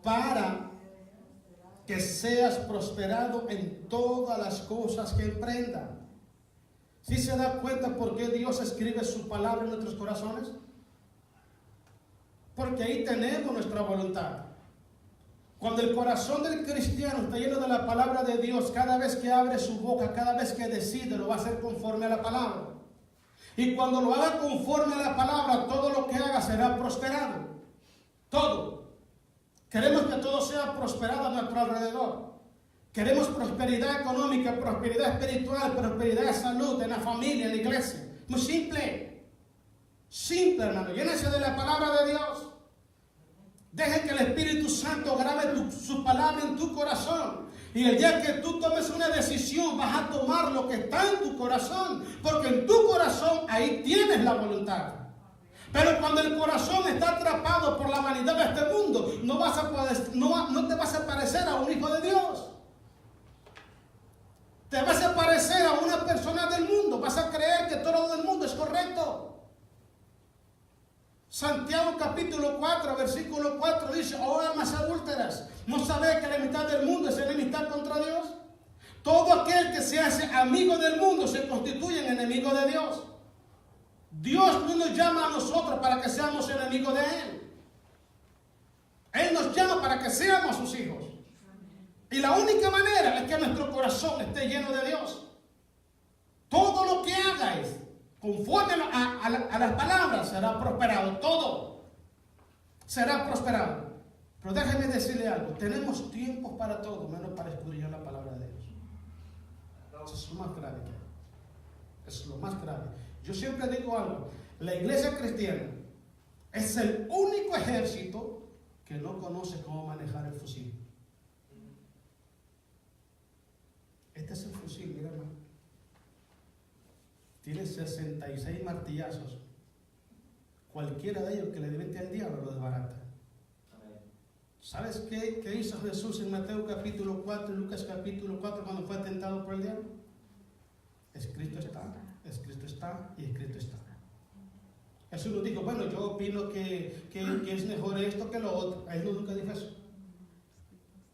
[SPEAKER 1] para que seas prosperado en todas las cosas que emprendas. ¿Sí se da cuenta por qué Dios escribe su palabra en nuestros corazones? Porque ahí tenemos nuestra voluntad. Cuando el corazón del cristiano está lleno de la palabra de Dios, cada vez que abre su boca, cada vez que decide, lo va a hacer conforme a la palabra. Y cuando lo haga conforme a la palabra, todo lo que haga será prosperado. Todo. Queremos que todo sea prosperado a nuestro alrededor. Queremos prosperidad económica, prosperidad espiritual, prosperidad de salud, en la familia, en la iglesia. Muy simple. Simple, hermano. Llénese de la palabra de Dios. Deje que el Espíritu Santo grabe su palabra en tu corazón. Y el día que tú tomes una decisión, vas a tomar lo que está en tu corazón. Porque en tu corazón ahí tienes la voluntad. Pero cuando el corazón está atrapado por la vanidad de este mundo, no te vas a parecer a un hijo de Dios. Te vas a parecer a una persona del mundo. Vas a creer que todo lo del mundo es correcto. Santiago capítulo 4, versículo 4 dice: oh almas adúlteras, ¿no sabéis que la mitad del mundo es enemistad contra Dios? Todo aquel que se hace amigo del mundo se constituye en enemigo de Dios. Dios no nos llama a nosotros para que seamos enemigos de Él. Él nos llama para que seamos sus hijos. Y la única manera es que nuestro corazón esté lleno de Dios. Todo lo que hagáis conforme a las palabras será prosperado. Todo será prosperado. Pero déjenme decirle algo. Tenemos tiempos para todo, menos para escudriñar la palabra de Dios. Eso es lo más grave que hay. Eso es lo más grave. Yo siempre digo algo. La iglesia cristiana es el único ejército que no conoce cómo manejar el fusil. Este es el fusil, mira hermano. Tiene 66 martillazos. Cualquiera de ellos que le divente al diablo lo desbarata. ¿Sabes qué hizo Jesús en Mateo capítulo 4 y Lucas capítulo 4 cuando fue tentado por el diablo? Escrito está y escrito está. Jesús nos dijo, bueno, yo opino que es mejor esto que lo otro. Él nunca dijo eso.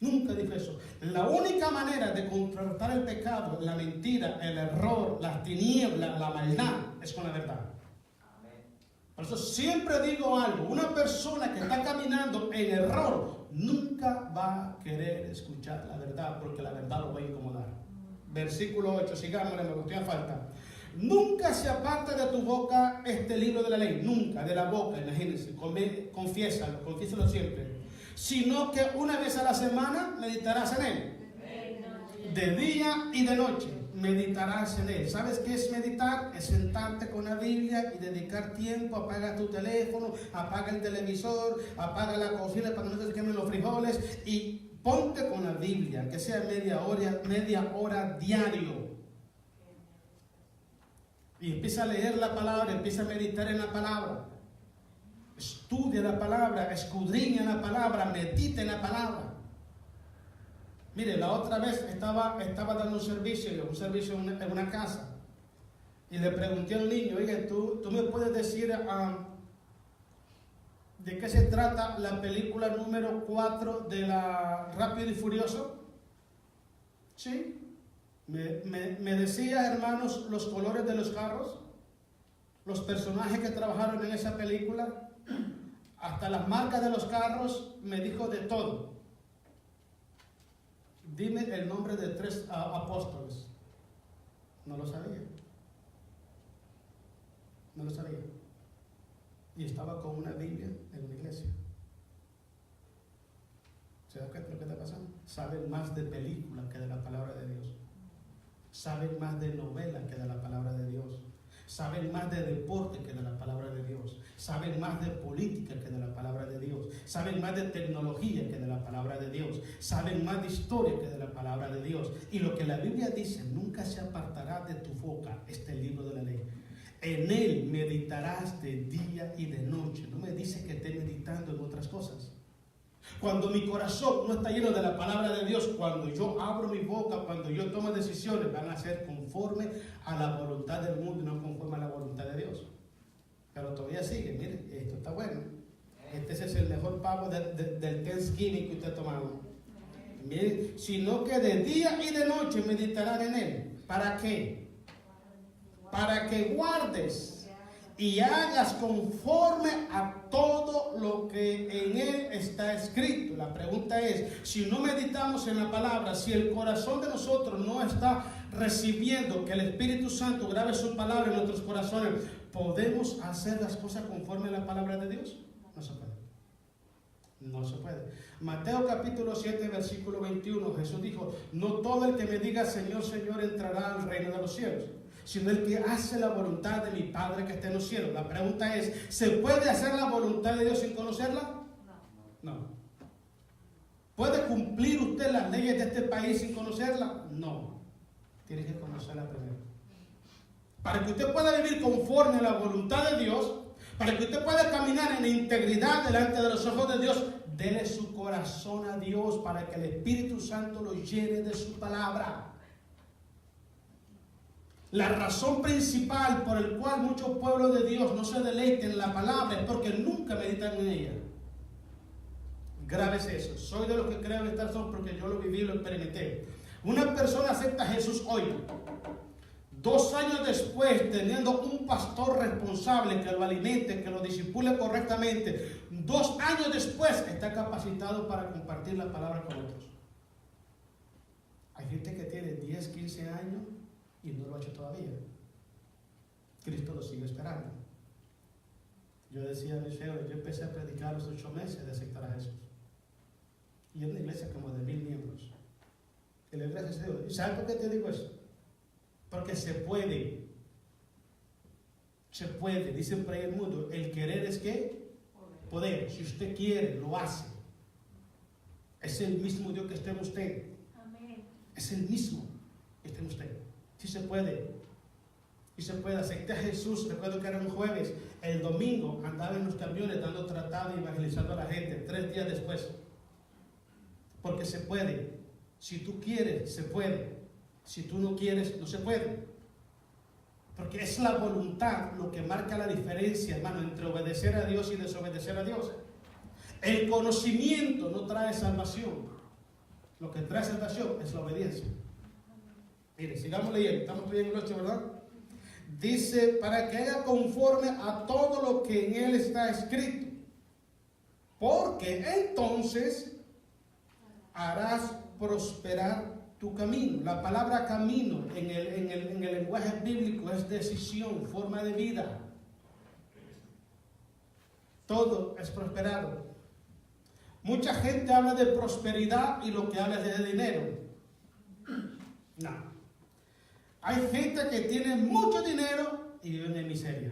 [SPEAKER 1] Nunca dijo eso. La única manera de contrarrestar el pecado, la mentira, el error, las tinieblas, la maldad, es con la verdad. Por eso siempre digo algo, una persona que está caminando en error nunca va a querer escuchar la verdad, porque la verdad lo va a incomodar. Versículo 8, sigámosle, me gustó falta. Nunca se aparte de tu boca este libro de la ley, nunca, de la boca, imagínense, confiésalo siempre. Sino que una vez a la semana meditarás en él. De día y de noche meditarás en él. ¿Sabes qué es meditar? Es sentarte con la Biblia y dedicar tiempo. Apaga tu teléfono, apaga el televisor, apaga la cocina para que no te quemen los frijoles y ponte con la Biblia, que sea media hora diario. Y empieza a leer la palabra, empieza a meditar en la palabra. Estudia la palabra, escudriña la palabra, medita en la palabra. Mire, la otra vez estaba dando un servicio en una casa. Y le pregunté al niño, oye, ¿tú me puedes decir de qué se trata la película número 4 de la Rápido y Furioso? Sí. Me decía, hermanos, los colores de los carros, los personajes que trabajaron en esa película, hasta las marcas de los carros, me dijo de todo. Dime el nombre de 3 apóstoles. No lo sabía. No lo sabía. Y estaba con una Biblia en una iglesia. ¿Se da cuenta lo que está pasando? Saben más de películas que de la palabra de Dios. Saben más de novelas que de la palabra de Dios. Saben más de deporte que de la palabra de Dios. Saben más de política que de la palabra de Dios. Saben más de tecnología que de la palabra de Dios. Saben más de historia que de la palabra de Dios. Y lo que la Biblia dice, nunca se apartará de tu boca este libro de la ley. En él meditarás de día y de noche. No me dice que esté meditando en otras cosas. Cuando mi corazón no está lleno de la palabra de Dios, cuando yo abro mi boca, cuando yo tomo decisiones, van a ser conforme a la voluntad del mundo y no conforme a la voluntad de Dios. Pero todavía sigue, mire, esto está bueno. Este es el mejor pavo del Thanksgiving que usted ha tomado. Mire, sino que de día y de noche meditarán en él. ¿Para qué? Para que guardes y hagas conforme a todo lo que en él está escrito. La pregunta es, si no meditamos en la palabra, si el corazón de nosotros no está recibiendo que el Espíritu Santo grabe su palabra en nuestros corazones, ¿podemos hacer las cosas conforme a la palabra de Dios? No se puede. No se puede. Mateo capítulo 7, versículo 21, Jesús dijo, no todo el que me diga Señor, Señor entrará al reino de los cielos, sino el que hace la voluntad de mi Padre que está en los cielos. La pregunta es, ¿se puede hacer la voluntad de Dios sin conocerla? No. ¿Puede cumplir usted las leyes de este país sin conocerla? No. Tiene que conocerla primero. Para que usted pueda vivir conforme a la voluntad de Dios, para que usted pueda caminar en integridad delante de los ojos de Dios, dele su corazón a Dios para que el Espíritu Santo lo llene de su palabra. La razón principal por el cual muchos pueblos de Dios no se deleiten en la palabra es porque nunca meditan en ella. Grábese eso. Soy de los que creo en esta razón porque yo lo viví y lo experimenté. Una persona acepta a Jesús hoy. 2 años después, teniendo un pastor responsable que lo alimente, que lo discipule correctamente, 2 años después está capacitado para compartir la palabra con otros. Hay gente que tiene 10, 15 años y no lo ha hecho todavía. Cristo lo sigue esperando. Yo decía a Michelle, yo empecé a predicar a los 8 meses de aceptar a Jesús. Y en una iglesia como de 1000 miembros. Y la iglesia se dio. ¿Y sabes por qué te digo eso? Porque se puede. Se puede. Dicen por ahí el mundo, el querer es ¿qué? Poder. Si usted quiere, lo hace. Es el mismo Dios que esté en usted.
[SPEAKER 2] Amén.
[SPEAKER 1] Es el mismo que esté en usted. Sí se puede. Sí se puede. Acepté a Jesús. Recuerdo que era un jueves. El domingo andaba en los camiones dando tratado y evangelizando a la gente. 3 días después. Porque se puede. Si tú quieres, se puede. Si tú no quieres, no se puede. Porque es la voluntad lo que marca la diferencia, hermano, entre obedecer a Dios y desobedecer a Dios. El conocimiento no trae salvación. Lo que trae salvación es la obediencia. Mire, sigamos leyendo. Estamos leyendo el 8, ¿verdad? Dice, para que haga conforme a todo lo que en él está escrito. Porque entonces harás prosperar tu camino. La palabra camino en el lenguaje bíblico es decisión, forma de vida. Todo es prosperado. Mucha gente habla de prosperidad y lo que habla es de dinero. No. Hay gente que tiene mucho dinero y viven en miseria.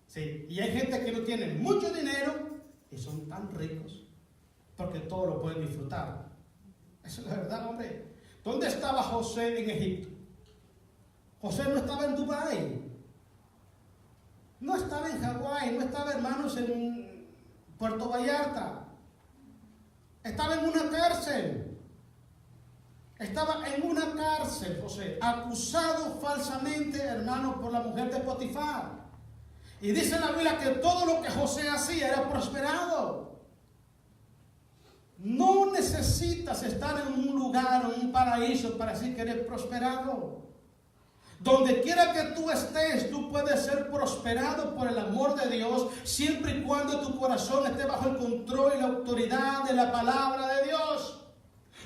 [SPEAKER 1] Sí. Y hay gente que no tiene mucho dinero y son tan ricos porque todo lo pueden disfrutar. Esa es la verdad, hombre. ¿Dónde estaba José en Egipto? José no estaba en Dubái. No estaba en Hawái. No estaba, hermanos, en Puerto Vallarta. Estaba en una cárcel. Estaba en una cárcel, José, acusado falsamente, hermano, por la mujer de Potifar. Y dice la Biblia que todo lo que José hacía era prosperado. No necesitas estar en un lugar, en un paraíso para decir que eres prosperado. Donde quiera que tú estés, tú puedes ser prosperado por el amor de Dios, siempre y cuando tu corazón esté bajo el control y la autoridad de la palabra de Dios.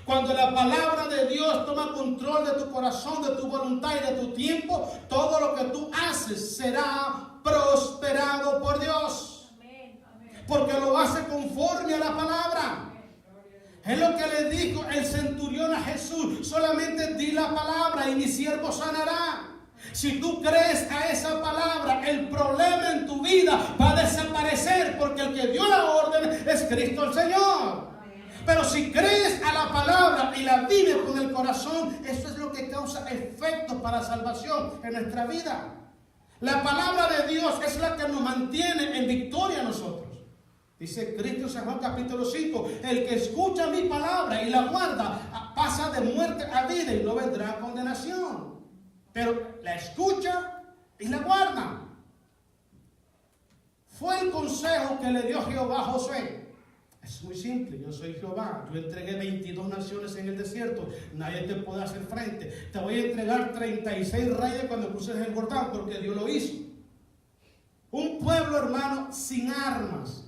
[SPEAKER 1] Cuando la palabra de Dios toma control de tu corazón, de tu voluntad y de tu tiempo, todo lo que tú haces será prosperado por Dios.
[SPEAKER 2] Amén. Amén.
[SPEAKER 1] Porque lo hace conforme a la palabra. Es lo que le dijo el centurión a Jesús. Solamente di la palabra y mi siervo sanará. Si tú crees a esa palabra, el problema en tu vida va a desaparecer, porque el que dio la orden es Cristo el Señor. Pero si crees a la palabra y la vives con el corazón, eso es lo que causa efecto para salvación en nuestra vida. La palabra de Dios es la que nos mantiene en victoria a nosotros. Dice Cristo en San Juan capítulo 5, el que escucha mi palabra y la guarda pasa de muerte a vida y no vendrá a condenación. Pero la escucha y la guarda. Fue el consejo que le dio Jehová a Josué. Es muy simple, yo soy Jehová, yo entregué 22 naciones en el desierto, nadie te puede hacer frente. Te voy a entregar 36 reyes cuando cruces el Jordán, porque Dios lo hizo. Un pueblo, hermano, sin armas.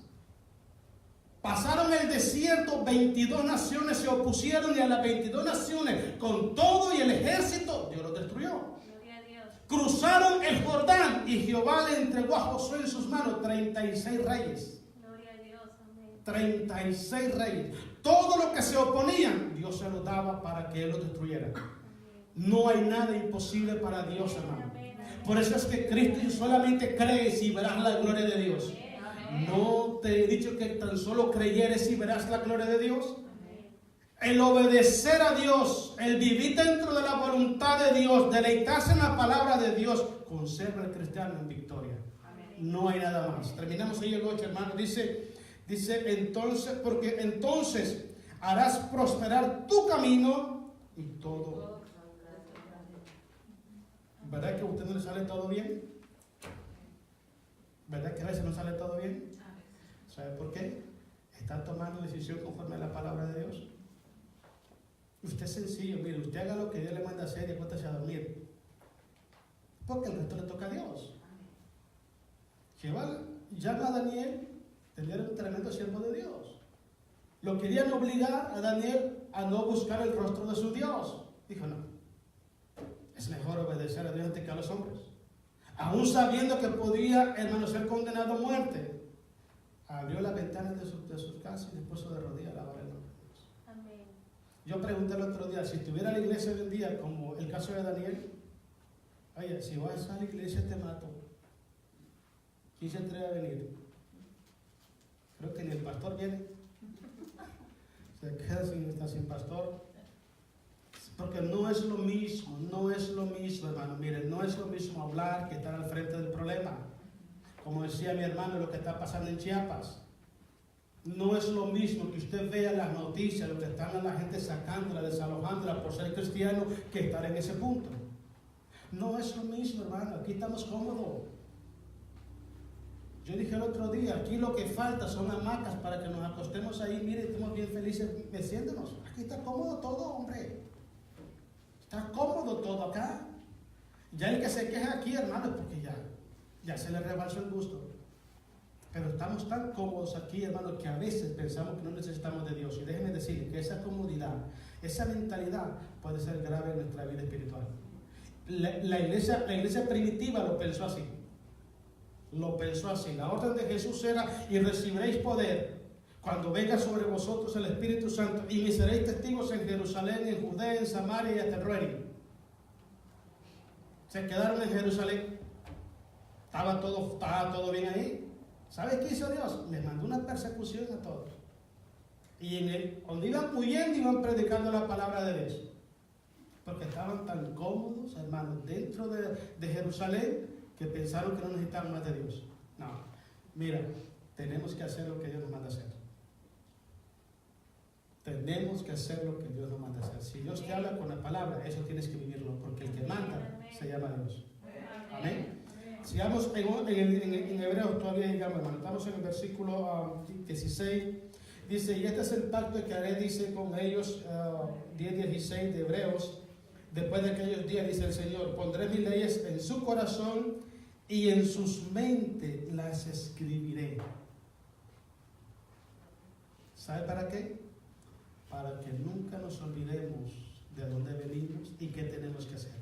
[SPEAKER 1] Pasaron el desierto, 22 naciones se opusieron y a las 22 naciones, con todo y el ejército, Dios los destruyó.
[SPEAKER 2] Gloria a Dios.
[SPEAKER 1] Cruzaron el Jordán y Jehová le entregó a Josué en sus manos 36 reyes.
[SPEAKER 2] Gloria a Dios. Amén.
[SPEAKER 1] 36 reyes. Todo lo que se oponían, Dios se lo daba para que él los destruyera. No hay nada imposible para Dios, hermano. Por eso es que Cristo solamente crees y verás la gloria de Dios. No te he dicho que tan solo creyeres y verás la gloria de Dios. El obedecer a Dios, el vivir dentro de la voluntad de Dios, deleitarse en la palabra de Dios, conserva al cristiano en victoria. No hay nada más. Terminamos ahí el 8, hermano. Dice entonces, porque entonces harás prosperar tu camino y todo. ¿Verdad que a usted no le sale todo bien? ¿Verdad que a veces no sale todo bien? ¿Sabe por qué? Está tomando decisión conforme a la palabra de Dios. Usted es sencillo, mire, usted haga lo que Dios le manda a hacer y acuérdese a dormir. Porque el resto le toca a Dios. Jehová llama a Daniel, Daniel era un tremendo siervo de Dios. Lo querían obligar a Daniel a no buscar el rostro de su Dios. Dijo, no, es mejor obedecer a Dios antes que a los hombres. Aún sabiendo que podía, hermano, ser condenado a muerte, abrió las ventanas de su casa y se puso de rodillas a alabar el nombre de Dios.
[SPEAKER 2] Amén.
[SPEAKER 1] Yo pregunté el otro día, si estuviera la iglesia hoy en día, como el caso de Daniel, oye, si vas a la iglesia te mato, ¿quién se atreve a venir? Creo que ni el pastor viene. Se queda sin pastor. Porque no es lo mismo, hermano. Miren, no es lo mismo hablar que estar al frente del problema. Como decía mi hermano, lo que está pasando en Chiapas. No es lo mismo que usted vea las noticias, lo que están a la gente sacándola, desalojándola por ser cristiano, que estar en ese punto. No es lo mismo, hermano. Aquí estamos cómodos. Yo dije el otro día, aquí lo que falta son hamacas para que nos acostemos ahí, mire, estamos bien felices meciéndonos. Aquí está cómodo todo, hombre. Está cómodo todo acá. Ya el que se queja aquí, hermano, es porque ya se le rebalsó el gusto. Pero estamos tan cómodos aquí, hermano, que a veces pensamos que no necesitamos de Dios. Y déjenme decirles que esa comodidad, esa mentalidad puede ser grave en nuestra vida espiritual. La iglesia primitiva lo pensó así. Lo pensó así. La orden de Jesús era: y recibiréis poder cuando venga sobre vosotros el Espíritu Santo, y me seréis testigos en Jerusalén, en Judea, en Samaria y hasta el reino. Se quedaron en Jerusalén. Estaba todo bien ahí. ¿Sabe qué hizo Dios? Les mandó una persecución a todos. Y cuando iban huyendo, iban predicando la palabra de Dios. Porque estaban tan cómodos, hermanos, dentro de Jerusalén, que pensaron que no necesitaban más de Dios. No, mira, tenemos que hacer lo que Dios nos manda hacer. Tenemos que hacer lo que Dios nos manda hacer. Si Dios te habla con la palabra, eso tienes que vivirlo, porque el que manda se llama Dios. Amén. Sigamos en Hebreos todavía, digamos, hermano. Estamos en el versículo 16. Dice: y este es el pacto que haré, dice, con ellos, 10:16 de Hebreos. Después de aquellos días, dice el Señor, pondré mis leyes en su corazón y en sus mentes las escribiré. ¿Sabe para qué? Para que nunca nos olvidemos de dónde venimos y qué tenemos que hacer.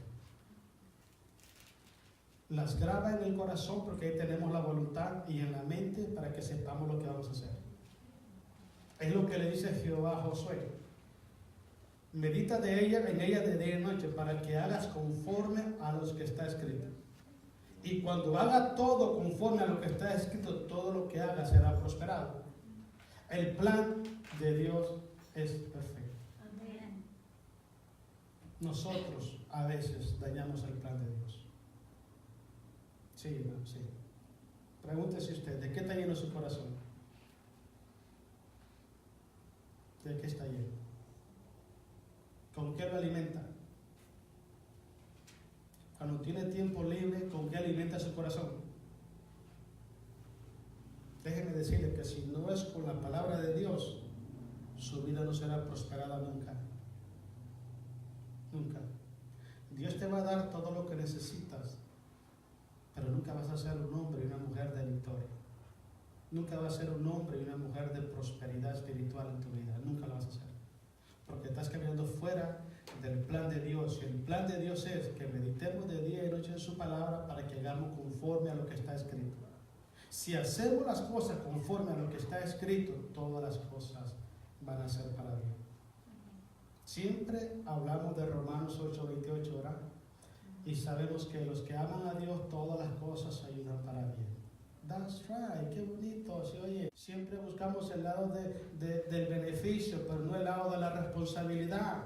[SPEAKER 1] Las graba en el corazón porque ahí tenemos la voluntad, y en la mente para que sepamos lo que vamos a hacer. Es lo que le dice Jehová a Josué: medita en ella de día y noche, para que hagas conforme a lo que está escrito. Y cuando haga todo conforme a lo que está escrito, todo lo que haga será prosperado. El plan de Dios es perfecto.
[SPEAKER 2] Amén.
[SPEAKER 1] Nosotros a veces dañamos el plan de Dios. Sí, hermano, sí. Pregúntese usted, ¿de qué está lleno su corazón? ¿De qué está lleno? ¿Con qué lo alimenta? Cuando tiene tiempo libre, ¿con qué alimenta su corazón? Déjeme decirle que si no es con la palabra de Dios, su vida no será prosperada nunca. Nunca. Dios te va a dar todo lo que necesitas, pero nunca vas a ser un hombre y una mujer de victoria. Nunca vas a ser un hombre y una mujer de prosperidad espiritual en tu vida. Nunca lo vas a hacer. Porque estás caminando fuera del plan de Dios. Y el plan de Dios es que meditemos de día y noche en su palabra para que hagamos conforme a lo que está escrito. Si hacemos las cosas conforme a lo que está escrito, todas las cosas van a ser para bien. Siempre hablamos de Romanos 8:28, ¿verdad? Y sabemos que los que aman a Dios, todas las cosas ayudan para bien. That's right, qué bonito, ¿sí? Oye, siempre buscamos el lado del beneficio, pero no el lado de la responsabilidad.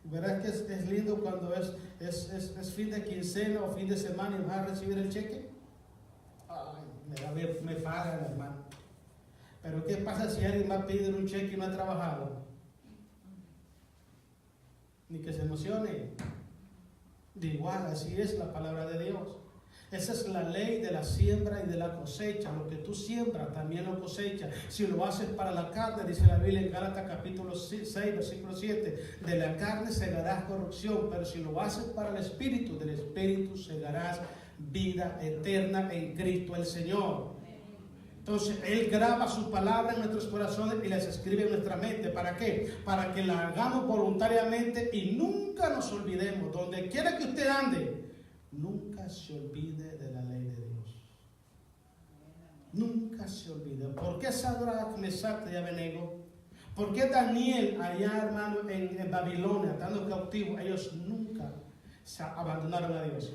[SPEAKER 1] ¿Verdad que es lindo cuando es fin de quincena o fin de semana y vas a recibir el cheque? Ay, me pagan, hermano. Pero ¿qué pasa si alguien va a pedir un cheque y no ha trabajado? Ni que se emocione. De igual, así es la palabra de Dios. Esa es la ley de la siembra y de la cosecha. Lo que tú siembras también lo cosechas. Si lo haces para la carne, dice la Biblia en Gálatas capítulo 6, versículo 7, de la carne segarás corrupción, pero si lo haces para el Espíritu, del Espíritu segarás vida eterna en Cristo el Señor. Entonces, Él graba su palabra en nuestros corazones y las escribe en nuestra mente. ¿Para qué? Para que la hagamos voluntariamente y nunca nos olvidemos. Donde quiera que usted ande, nunca se olvide de la ley de Dios. Nunca se olvide. ¿Por qué Sadrach, Mesach y Abednego? ¿Por qué Daniel allá, hermano, en Babilonia, estando cautivo, ellos nunca se abandonaron a Dios?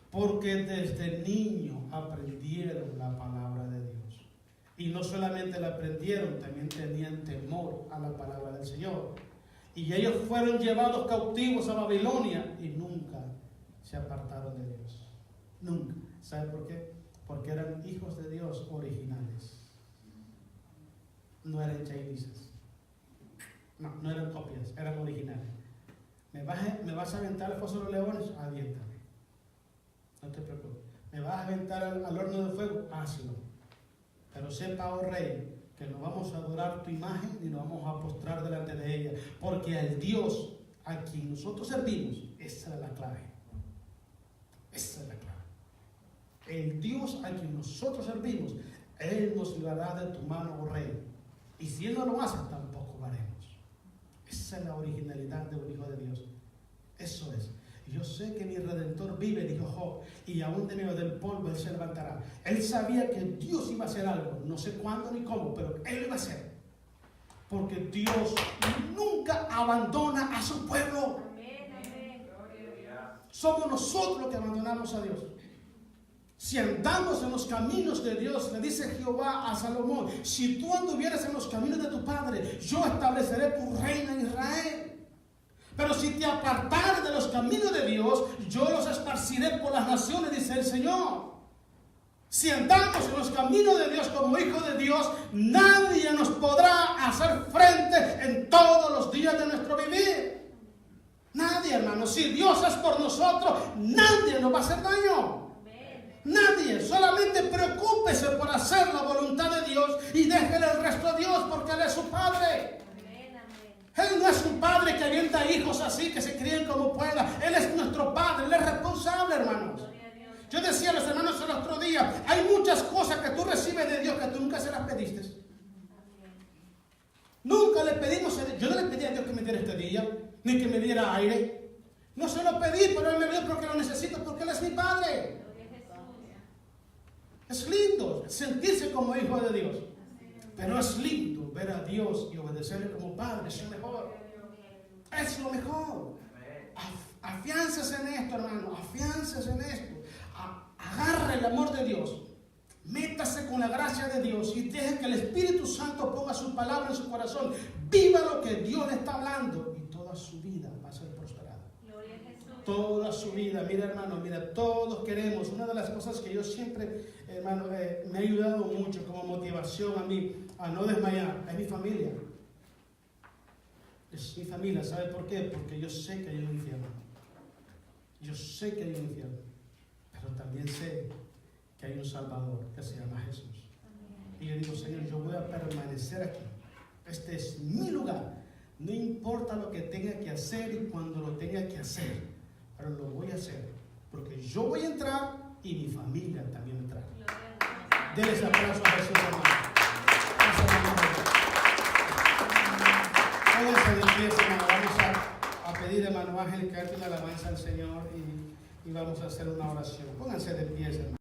[SPEAKER 1] Porque desde niño aprendieron la palabra de Dios. Y no solamente la aprendieron, también tenían temor a la palabra del Señor. Y ellos fueron llevados cautivos a Babilonia y nunca se apartaron de Dios. Nunca. ¿Sabe por qué? Porque eran hijos de Dios originales. No eran Chinese. No eran copias, eran originales. ¿Me vas a aventar al foso de los leones? Aviéntame. No te preocupes. ¿Me vas a aventar al horno de fuego? Hazlo. Pero sepa, oh rey, que no vamos a adorar tu imagen ni nos vamos a postrar delante de ella. Porque al Dios a quien nosotros servimos, esa es la clave. Esa es la clave. El Dios a quien nosotros servimos, Él nos librará de tu mano, oh rey. Y si Él no lo hace, tampoco lo haremos. Esa es la originalidad de un hijo de Dios. Eso es. Yo sé que mi Redentor vive, dijo Job, y aún de medio del polvo Él se levantará. Él sabía que Dios iba a hacer algo, no sé cuándo ni cómo, pero Él lo iba a hacer. Porque Dios nunca abandona a su pueblo. Somos nosotros los que abandonamos a Dios. Si andamos en los caminos de Dios, le dice Jehová a Salomón, si tú anduvieras en los caminos de tu padre, yo estableceré tu reino en Israel. Pero si te apartares de los caminos de Dios, yo los esparciré por las naciones, dice el Señor. Si andamos en los caminos de Dios como hijos de Dios, nadie nos podrá hacer frente en todos los días de nuestro vivir. Nadie, hermano. Si Dios es por nosotros, nadie nos va a hacer daño. Nadie. Solamente preocúpese por hacer la voluntad de Dios y déjele el resto a Dios, porque Él es su Padre. Él no es un padre que avienta hijos así, que se críen como pueda. Él es nuestro Padre, Él es responsable, hermanos. Yo decía a los hermanos el otro día, hay muchas cosas que tú recibes de Dios que tú nunca se las pediste. Nunca le pedimos a Dios. Yo no le pedí a Dios que me diera este día, ni que me diera aire. No se lo pedí, pero Él me dio porque lo necesito, porque Él es mi Padre. Es lindo sentirse como hijo de Dios. Pero es lindo ver a Dios y obedecerle como Padre. Es lo mejor. Es lo mejor. Afiánzase en esto, hermano. Afiánzase en esto. Agarre el amor de Dios. Métase con la gracia de Dios y deje que el Espíritu Santo ponga su palabra en su corazón. Viva lo que Dios le está hablando y toda su vida va a ser prosperada.
[SPEAKER 2] Gloria a Jesús.
[SPEAKER 1] Toda su vida. Mira, hermano, mira, todos queremos. Una de las cosas que yo siempre, hermano, me ha ayudado mucho como motivación a mí a no desmayar, es mi familia. Es mi familia. ¿Sabe por qué? Porque yo sé que hay un infierno. Yo sé que hay un infierno. Pero también sé que hay un Salvador que se llama Jesús. Y yo digo, Señor, yo voy a permanecer aquí. Este es mi lugar. No importa lo que tenga que hacer y cuando lo tenga que hacer. Pero lo voy a hacer. Porque yo voy a entrar y mi familia también entrará. Denles aplauso a Jesús, hermano. Pónganse de pie, hermano. Vamos a pedir, hermano Ángel, que cante una alabanza al Señor y vamos a hacer una oración. Pónganse de pie, hermano.